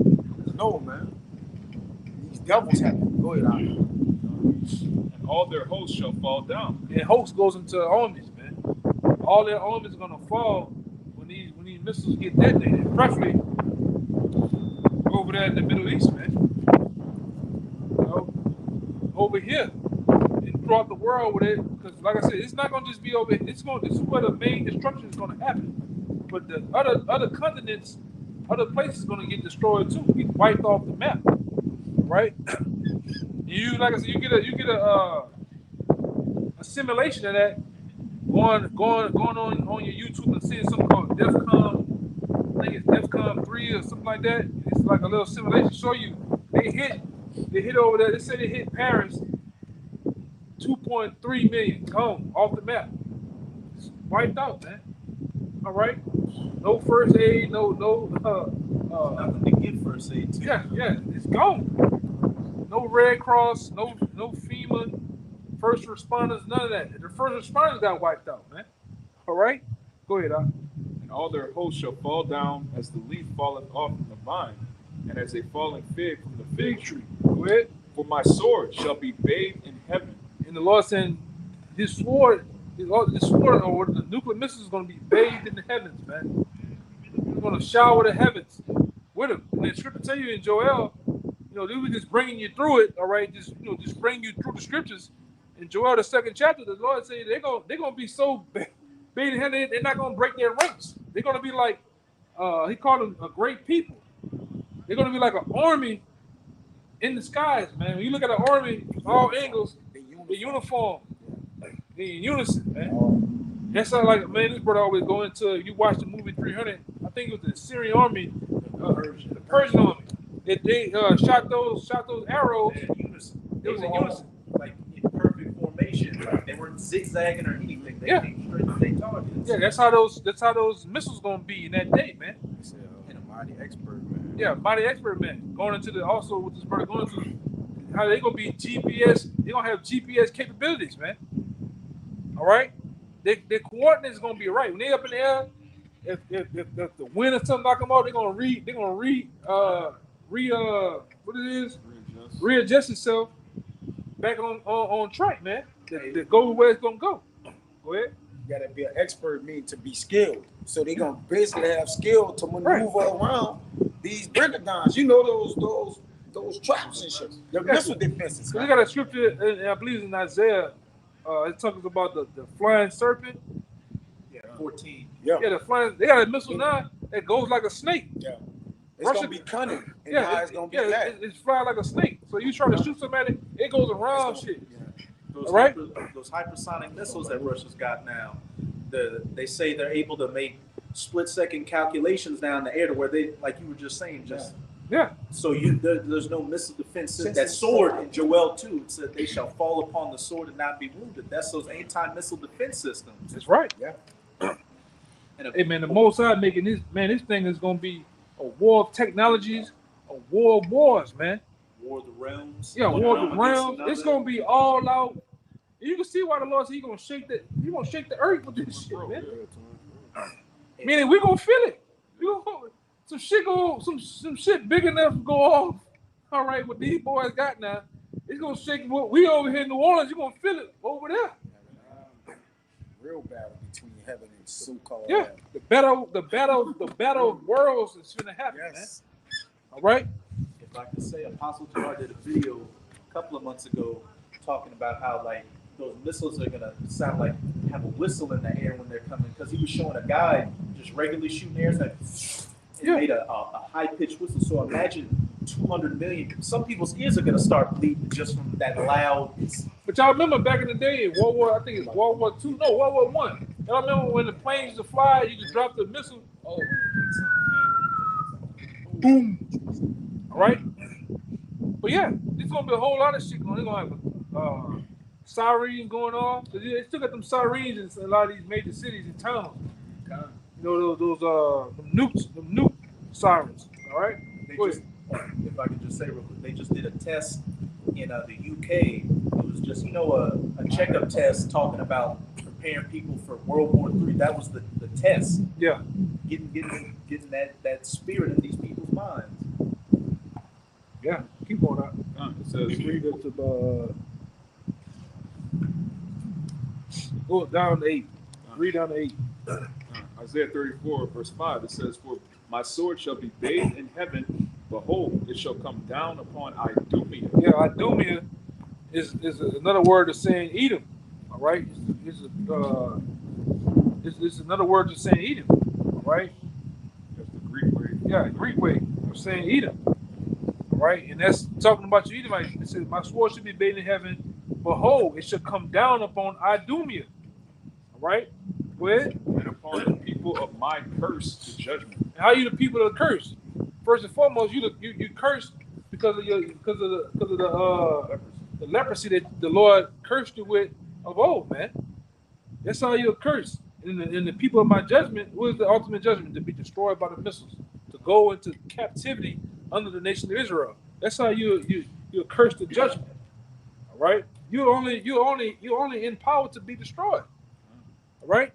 No, man. These devils have it. Go ahead, Al. And all their hosts shall fall down. And host goes into armies, man. All their armies are gonna fall when these missiles get detonated. Preferably over there in the Middle East, man. You know, over here and throughout the world with it, because like I said, it's not gonna just be over here. This is where the main destruction is gonna happen. But the other continents, other places, gonna get destroyed too, get wiped off the map, right? You like I said, you get a simulation of that going on your YouTube and seeing something called DEFCON. I think it's DEFCON 3 or something like that. It's like a little simulation. Show you they hit over there. They say they hit Paris. 2.3 million gone off the map. It's wiped out, man. All right. No first aid. No. Nothing to get first aid to. Yeah. It's gone. No Red Cross, no FEMA, first responders, none of that. The first responders got wiped out, man. All right? Go ahead, Al. And all their hosts shall fall down as the leaf falleth off from the vine, and as a falling fig from the fig tree. Go ahead. For my sword shall be bathed in heaven. And the Lord saying, this sword, or the nuclear missiles is going to be bathed in the heavens, man. We're going to shower the heavens with them. And the scripture tell you in Joel, they were just bringing you through it, all right? Just bring you through the scriptures. In Joel, the 2nd chapter, the Lord said they're gonna be so bathed in heaven, they're not gonna break their ranks. They're gonna be like, he called them a great people. They're gonna be like an army in the skies, man. When you look at an army, all angles, they're uniform, they're in unison, man. That's not like, man, this brother always go into. You watch the movie 300. I think it was the Syrian army, the Persian army. They shot those arrows. In unison. It was in unison. Like in perfect formation. Like they weren't zigzagging or anything. They came straight to their targets. Yeah, that's how those missiles gonna be in that day, man. And a mighty expert, man. Yeah, mighty expert, man. Going into also with this brother going into how they gonna be GPS. They gonna have GPS capabilities, man. All right. their coordinates gonna be right when they up in the air. If the wind or something knock them out, they're gonna what it is, readjust itself back on track, man. To go where it's gonna go. Go ahead. You gotta be an expert, mean to be skilled. So they gonna basically have skill to maneuver around these brigadons. You know those traps and shit. The missile defenses. So they got a scripture, and I believe it's in Isaiah. It talks about the flying serpent. Yeah, 14. Yeah, the flying. They got a missile now that goes like a snake. Yeah. It's gonna be cunning. And it's gonna be it's flying like a snake. So you try to shoot somebody, it goes around shit. Those hypersonic missiles that Russia's got now, they say they're able to make split-second calculations now in the air to where they, like you were just saying, so there's no missile defense. That sword in Joel 2, it said they shall fall upon the sword and not be wounded. That's those anti-missile defense systems. That's right. Yeah. Hey man, the Most High making this, man, this thing is gonna be a war of technologies, a war of wars, man. War of the realms. Yeah, war of the realms. It's gonna be all out. You can see why the Lord said He's gonna shake the earth with this shit, man. Meaning we gonna feel it. Some shit big enough to go off. All right, what these boys got now, it's gonna shake. We over here in New Orleans, you're gonna feel it over there. Real battle between heaven and so-called. Yeah, the battle of worlds is gonna happen, man. All right. If I could say, Apostle Gerard did a video a couple of months ago talking about how like those missiles are gonna sound like have a whistle in the air when they're coming, because he was showing a guy just regularly shooting air, like it made a high-pitched whistle. So imagine 200 million. Some people's ears are gonna start bleeding just from that loud. But y'all remember back in the day, in World War II, no, World War I. Y'all remember when the planes used to fly, you just drop the missile, boom. All right. But yeah, there's gonna be a whole lot of shit going. They're gonna have sirens going off. They still got them sirens in a lot of these major cities and towns. You know those nuke sirens. All right. If I could just say real quick, they just did a test in the UK. It was just a checkup test talking about preparing people for World War III. That was the test. Yeah. Getting that spirit in these people's minds. Yeah. Keep going up. It says, Read up to go down to 8. Read down to 8. Isaiah 34, verse 5, it says, for my sword shall be bathed in heaven, behold, it shall come down upon Idumea. Yeah, Idumea is another word of saying Edom. All right, it's another word of saying Edom. All right, That's the Greek way. yeah, Greek way of saying Edom. All right, and that's talking about your Edomites. It says, my sword should be bathed in heaven. Behold, it shall come down upon Idumea. All right, go ahead. And upon the people of my curse, the judgment. And how you the people that are cursed? First and foremost, you cursed because of the leprosy that the Lord cursed you with of old, man. That's how you're cursed. And the people of my judgment, what is the ultimate judgment? To be destroyed by the missiles, to go into captivity under the nation of Israel. That's how you're cursed to judgment. All right, you're only in power to be destroyed. All right,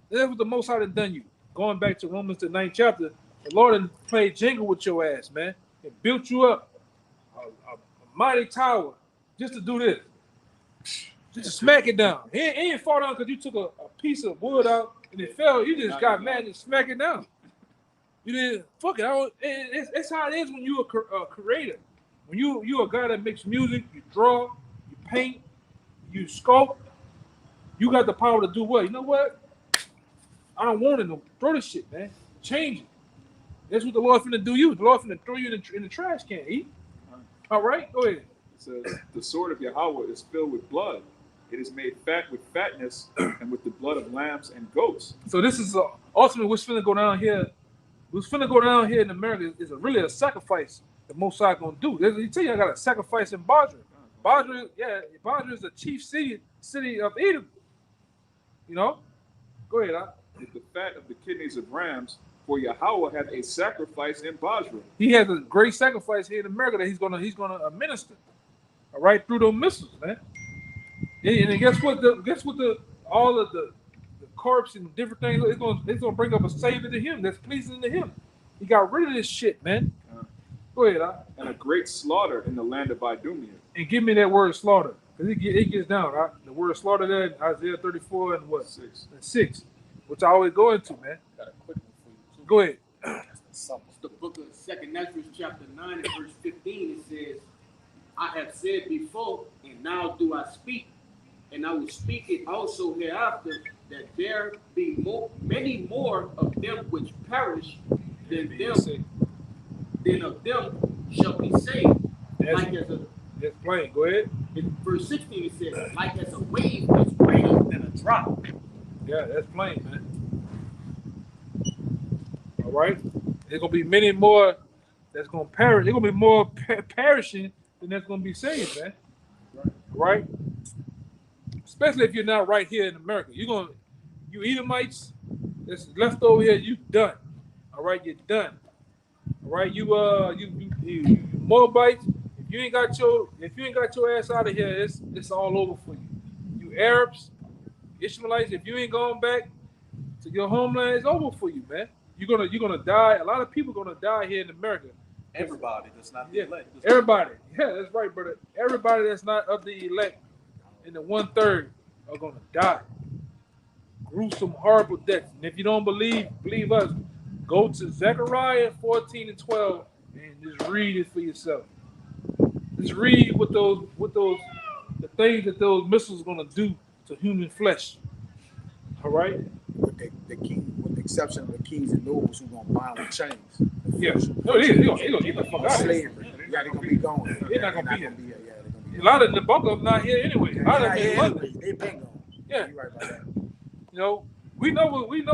that's what the Most High done you. Going back to Romans the 9th chapter, the Lord done played jingle with your ass, man, and built you up a mighty tower just to do this. Just to smack it down. He ain't fall down because you took a piece of wood out and it fell. You just got mad and smack it down. You didn't fuck it. It's how it is when you're a creator. When you're a guy that makes music, you draw, you paint, you sculpt. You got the power to do what? You know what? I don't want it. No, throw this shit, man. Change it. That's what the Lord finna do you. The Lord finna throw you in the trash can. All right, go ahead. It says, the sword of Yahawah is filled with blood. It is made fat with fatness and with the blood of lambs and goats. So this is ultimately what's finna go down here. What's finna go down here in America is really a sacrifice the Most High gonna do. He tell you I got a sacrifice in Basra. Basra is the chief city of Edom. You know? Go ahead, With the fat of the kidneys of rams, for Yahawah hath a sacrifice in Basra. He has a great sacrifice here in America that he's gonna administer. All right, through those missiles, man. And guess what? The all of the corpse and different things. It's gonna bring up a savior to him that's pleasing to him. He got rid of this shit, man. Go ahead, and a great slaughter in the land of Idumea. and give me that word slaughter, because it gets down. Right? The word slaughter there in Isaiah 34 and what 6. and 6, which I always go into, man. Got a quick one for you too. Go ahead. It's the book of 2nd Ezra, chapter 9 and verse 15. It says, I have said before, and now do I speak, and I will speak it also hereafter, that there be many more of them which perish than of them shall be saved. That's plain. Go ahead. In verse 16 it says, like as a wave is greater than a drop. Yeah, that's plain, man. All right. There's gonna be many more that's gonna perish. There's gonna be more perishing than that's gonna be saved, man. Right? Especially if you're not right here in America. You Edomites that's left over here, you done. All right, you're done. All right, you Moabites. If you ain't got your ass out of here, it's all over for you. You Arabs, Ishmaelites, if you ain't going back to your homeland, it's over for you, man. You're gonna die. A lot of people gonna die here in America. Everybody that's not the elect. Everybody. Yeah, that's right, brother. Everybody that's not of the elect and the 1/3 are gonna die. Gruesome, horrible deaths. And if you don't believe us, go to Zechariah 14 and 12 and just read it for yourself. Just read what the things that those missiles are gonna do to human flesh. All right. With the exception of the kings and nobles who gonna bind with chains. Yeah. No, he gonna get the fuck out of here. Slavery. Yeah, they're gonna be gone. They're not gonna be here. Yeah, they're gonna be A lot of the bulk of them not here anyway. A lot of them in London. They been gone. Yeah. You're right about that. You know, we know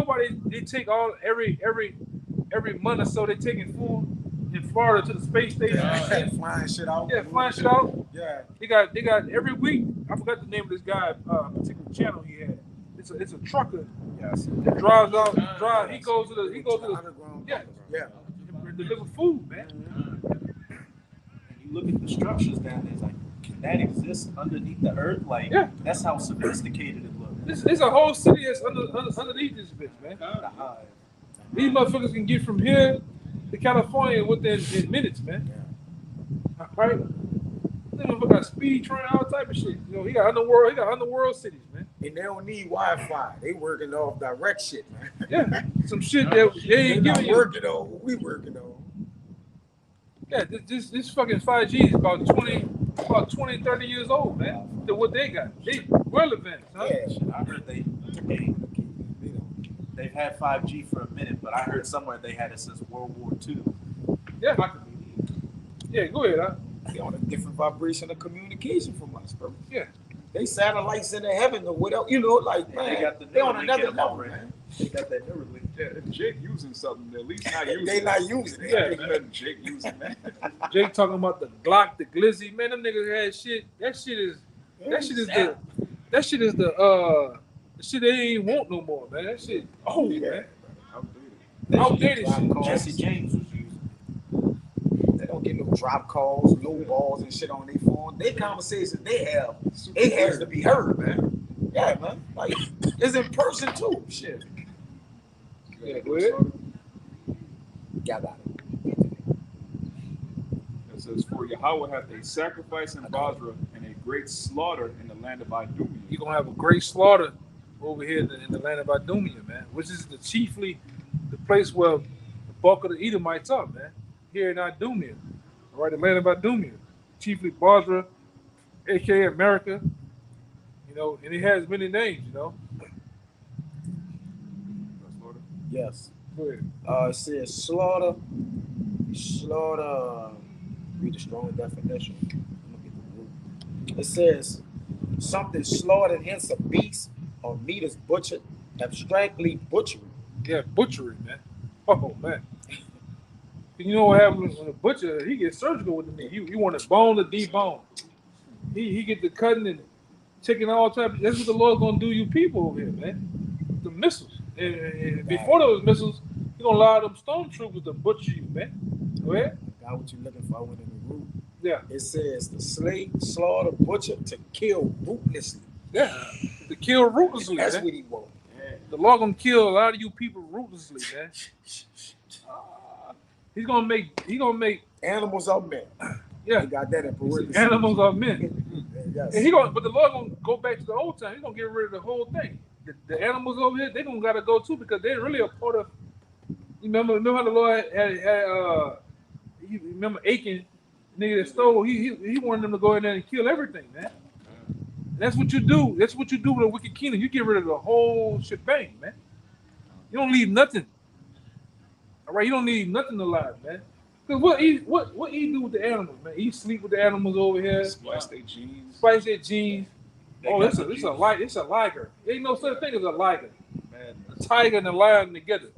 why they take every month or so they taking food in Florida to the space station. Yeah, flying shit out. Yeah, flying shit out. Yeah. They got every week. I forgot the name of this guy, particular channel he had. It's a trucker Yes. that drives out. He goes to the Underground. yeah. Yeah. Deliver food, man. And you look at the structures down there, it's like, can that exist underneath the earth? Like, Yeah. that's how sophisticated it looks. It's a whole city that's underneath this bitch, man. The hive. These motherfuckers can get from here to California within minutes, man. Yeah. All right. This motherfucker got speed train, all type of shit. You know, he got underworld cities, man. And they don't need Wi-Fi. They working off direct shit, man. Yeah, some shit that they ain't not giving you. working on. We working on. Yeah, this fucking 5G is about 20, 30 years old, man. Than what they got. They well advanced, huh? Yeah. I heard they've had 5G for a minute, but I heard somewhere they had it since World War II. Yeah. Yeah, go ahead, huh? They on a different vibration of communication from us, bro. Yeah. They satellites in the heaven or whatever, you know, like, man, They got the they on Neuralink another in them level, already. man. They got that Neuralink. Yeah, if Jake using something, at least not using They it. not using it. Yeah. Ain't nothing Jake using, man. Jake talking about the Glock, the Glizzy, man. Them niggas had shit. That shit is the shit they ain't want no more, man. That shit old, man. Outdated shit. Jesse James was using. They don't get no drop calls, no balls and shit on their phone. Their conversations they have, it has to be heard, man. Yeah, man. Like, it's in person too. Shit. Yeah, go ahead. Y'all got it. It says, for Yahweh hath a sacrifice in Basra and a great slaughter in the land of Idumea. You're gonna have a great slaughter over here in the land of Idumea, man, which is the place where the bulk of the Edomites are, man. Here in Idumea, all right, the land of Idumea, chiefly Basra, aka America, you know, and it has many names, you know. Yes. Go ahead. It says slaughter. Read the strong definition. I'm gonna get the root. It says something slaughtered, hence a beast or meat is butchered, abstractly butchery. Yeah, butchery, man. Oh man. You know what happens when a butcher, he gets surgical with the meat. You want a bone to debone. He get the cutting and taking all types. That's what the Lord's gonna do you people over here, man. The missiles. And before those missiles, He's gonna allow them stormtroopers to butcher you, man. Go ahead. Got what you're looking for. I went in the root. Yeah. It says the slay, slaughter, butcher, to kill ruthlessly. Yeah, to kill ruthlessly. That's Man. what he want. The Lord gonna kill a lot of you people ruthlessly, man. He's gonna make Animals are men. yeah. They got that in parentheses. Animals are men. Yes. And but the Lord gonna go back to the old time. He's gonna get rid of the whole thing. The animals over here, they gonna gotta go too because they're really a part of. You remember how the Lord had you remember Achan, nigga that stole. He wanted them to go in there and kill everything, man. That's what you do. That's what you do with a wicked kingdom. You get rid of the whole shebang, man. You don't leave nothing. All right, you don't leave nothing alive, man. Cause what he do with the animals, man? He sleep with the animals over here. Splice their jeans. Spice their jeans. Oh, it's a liger. There ain't no such thing as a liger. Man, A tiger and a lion together.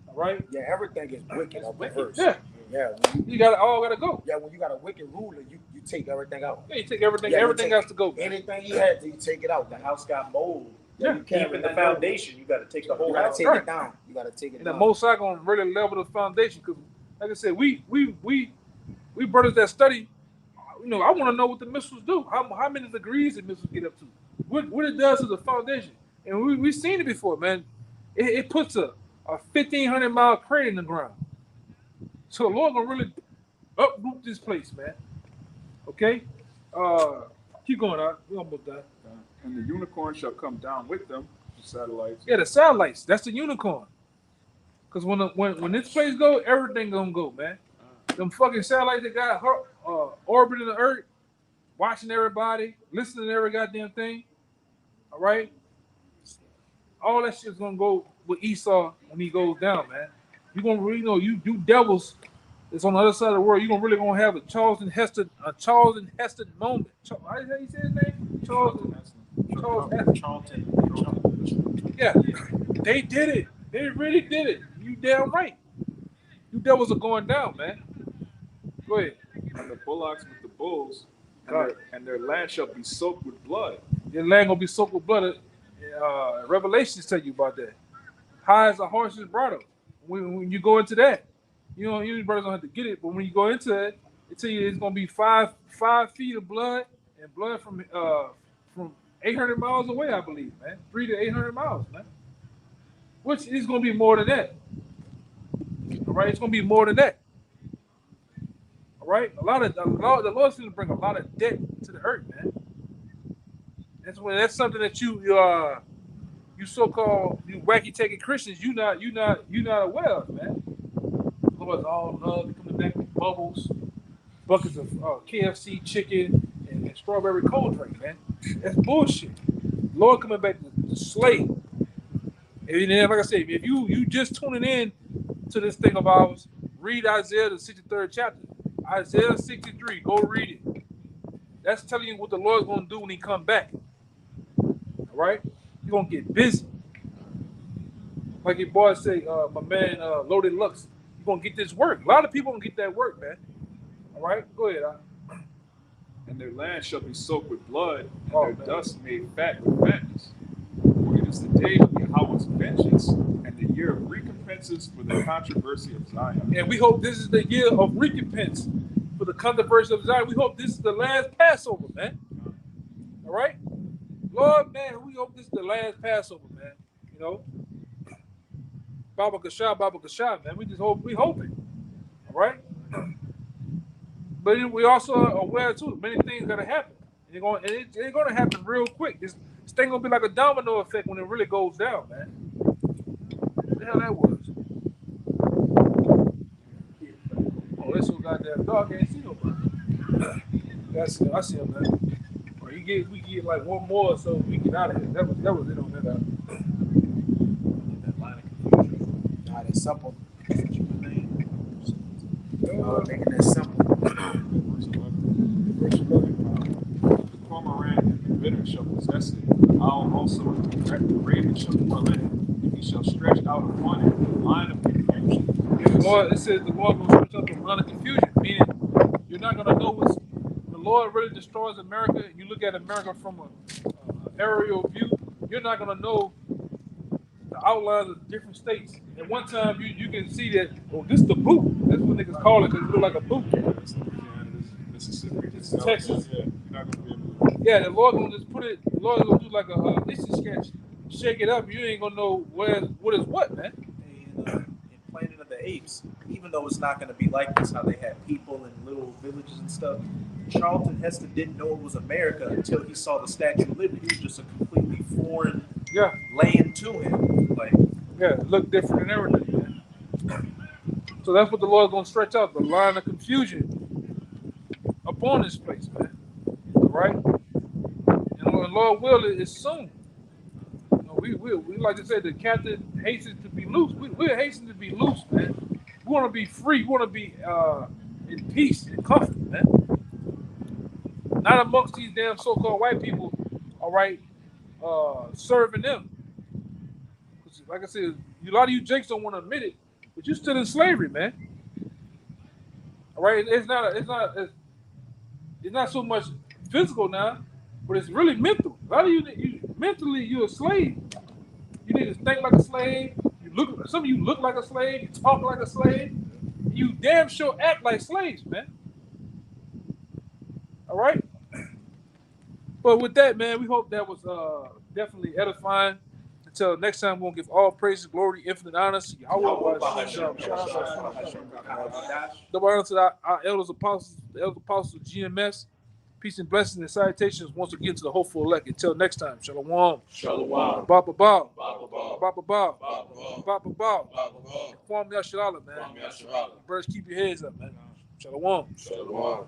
All right. Yeah, everything is wicked or perverse. Yeah. Yeah. You gotta go. Yeah, when you got a wicked ruler, you take everything out. Yeah, you take everything. Yeah, you everything take has to go. Anything he had, you take it out. The house got mold. Yeah. You can't even the foundation. You got to take the whole You gotta house. take it down. You gotta take it And the down. Most High gonna really level the foundation. Cause like I said, we brothers that study. You know, I want to know what the missiles do. How many degrees the missiles get up to? What it does to the foundation. And we've seen it before, man. It puts a 1,500-mile crater in the ground. So the Lord gonna really uproot this place, man. Okay? Keep going out. We're almost done. and the unicorn shall come down with them, the satellites. Yeah, the satellites. That's the unicorn. Cause when this place go, everything gonna go, man. Them fucking satellites that got orbiting the earth, watching everybody, listening to every goddamn thing. All right, all that shit's gonna go with Esau when he goes down, man. You gonna really know you devils that's on the other side of the world. You really gonna have a Charlton Heston moment. How you say his name? Charlton Heston. Yeah, they did it. They really did it. You damn right. You devils are going down, man. Go ahead. And the bullocks with the bulls, and their land shall be soaked with blood. Your land gonna be soaked with blood. Revelations tell you about that. High as a horse's bridle. When you go into that, you brothers don't have to get it, but when you go into it, it tell you it's gonna be five feet of blood and blood from 800 miles away, I believe, man. 300 to 800 miles, man. Which is gonna be more than that. All right, it's gonna be more than that. All right, the Lord's gonna bring a lot of debt to the earth, man. That's something that you so-called wacky taking Christians you not aware of, man. The Lord's all love coming back with bubbles, buckets of KFC chicken and strawberry cold drink, man. That's bullshit. Lord coming back to slay. And then, like I said, if you just tuning in to this thing of ours, read Isaiah the 63rd chapter. Isaiah 63, go read it. That's telling you what the Lord's going to do when he come back. All right? He's going to get busy. Like your boy say, my man Loaded Lux, you're going to get this work. A lot of people going to get that work, man. All right? Go ahead. And their land shall be soaked with blood, and Oh, their man. dust made fat with fatness. For it is the day of Yahawah's vengeance, and the year of recompenses for the controversy of Zion. And we hope this is the year of recompense for the controversy of Zion. We hope this is the last Passover, man. All right? Lord, man, we hope this is the last Passover, man. You know? Baba Kasha, man. We hope it. All right? But we also are aware, too, many things got to happen. They're going to happen real quick. This thing going to be like a domino effect when it really goes down, man. What the hell that was? Oh, that's so goddamn dog. I can't see nobody. I see him, man. Or we get like one more so we get out of here. That was it on that. That line of confusion. Nah, that's simple. Making that simple. Verse 11. The cormorant and the bittern shall possess it. Owl also, the raven shall dwell in it, and he shall stretch out upon it the line of confusion. It says the Lord will switch up a line of confusion, meaning you're not going to know what's. The Lord really destroys America. You look at America from an aerial view, you're not going to know the outlines of different states. At one time, you can see that, oh, this is the boot. That's what niggas call it because it look like a boot. This is Louisiana, this is Mississippi, This is Texas. Yeah, you're not going to be able to. Yeah, the Lord gonna just put it. The Lord gonna do like a listen sketch, shake it up. You ain't gonna know what is what, man. In Planet of the Apes, even though it's not going to be like this, how they had people in little villages and stuff, Charlton Heston didn't know it was America until he saw the Statue of Liberty. It was just a completely foreign Yeah, land to him. Like, yeah, it look different and everything, man. So that's what the Lord's gonna stretch out the line of confusion upon this place, man. All right, and Lord will is soon. We like to say the captain hastens to be loose. We're hastening to be loose, man. We want to be free. We want to be in peace and comfort, man. Not amongst these damn so-called white people, all right, serving them. 'Cause like I said, a lot of you jakes don't want to admit it, but you're still in slavery, man. All right, it's not so much physical now, but it's really mental. A lot of you mentally you're a slave. You need to think like a slave. Some of you look like a slave. You talk like a slave. You damn sure act like slaves, man. All right. But with that, man, we hope that was definitely edifying. Until next time, we're gonna give all praises, glory, infinite honor to Yahweh. Double honor to our elders, apostles, the elders, apostles of GMS. Peace and blessings and salutations once again to the hopeful elect. Until next time, Shalawam. Shalawam. Baba Bob. Baba Bob. Baba Bob. Baba Bob. Baba Bob. Baba Bob. Kwame Yasharala, man. Kwame Yasharala. Birds, keep your heads up, man. Shalawam. Shalawam.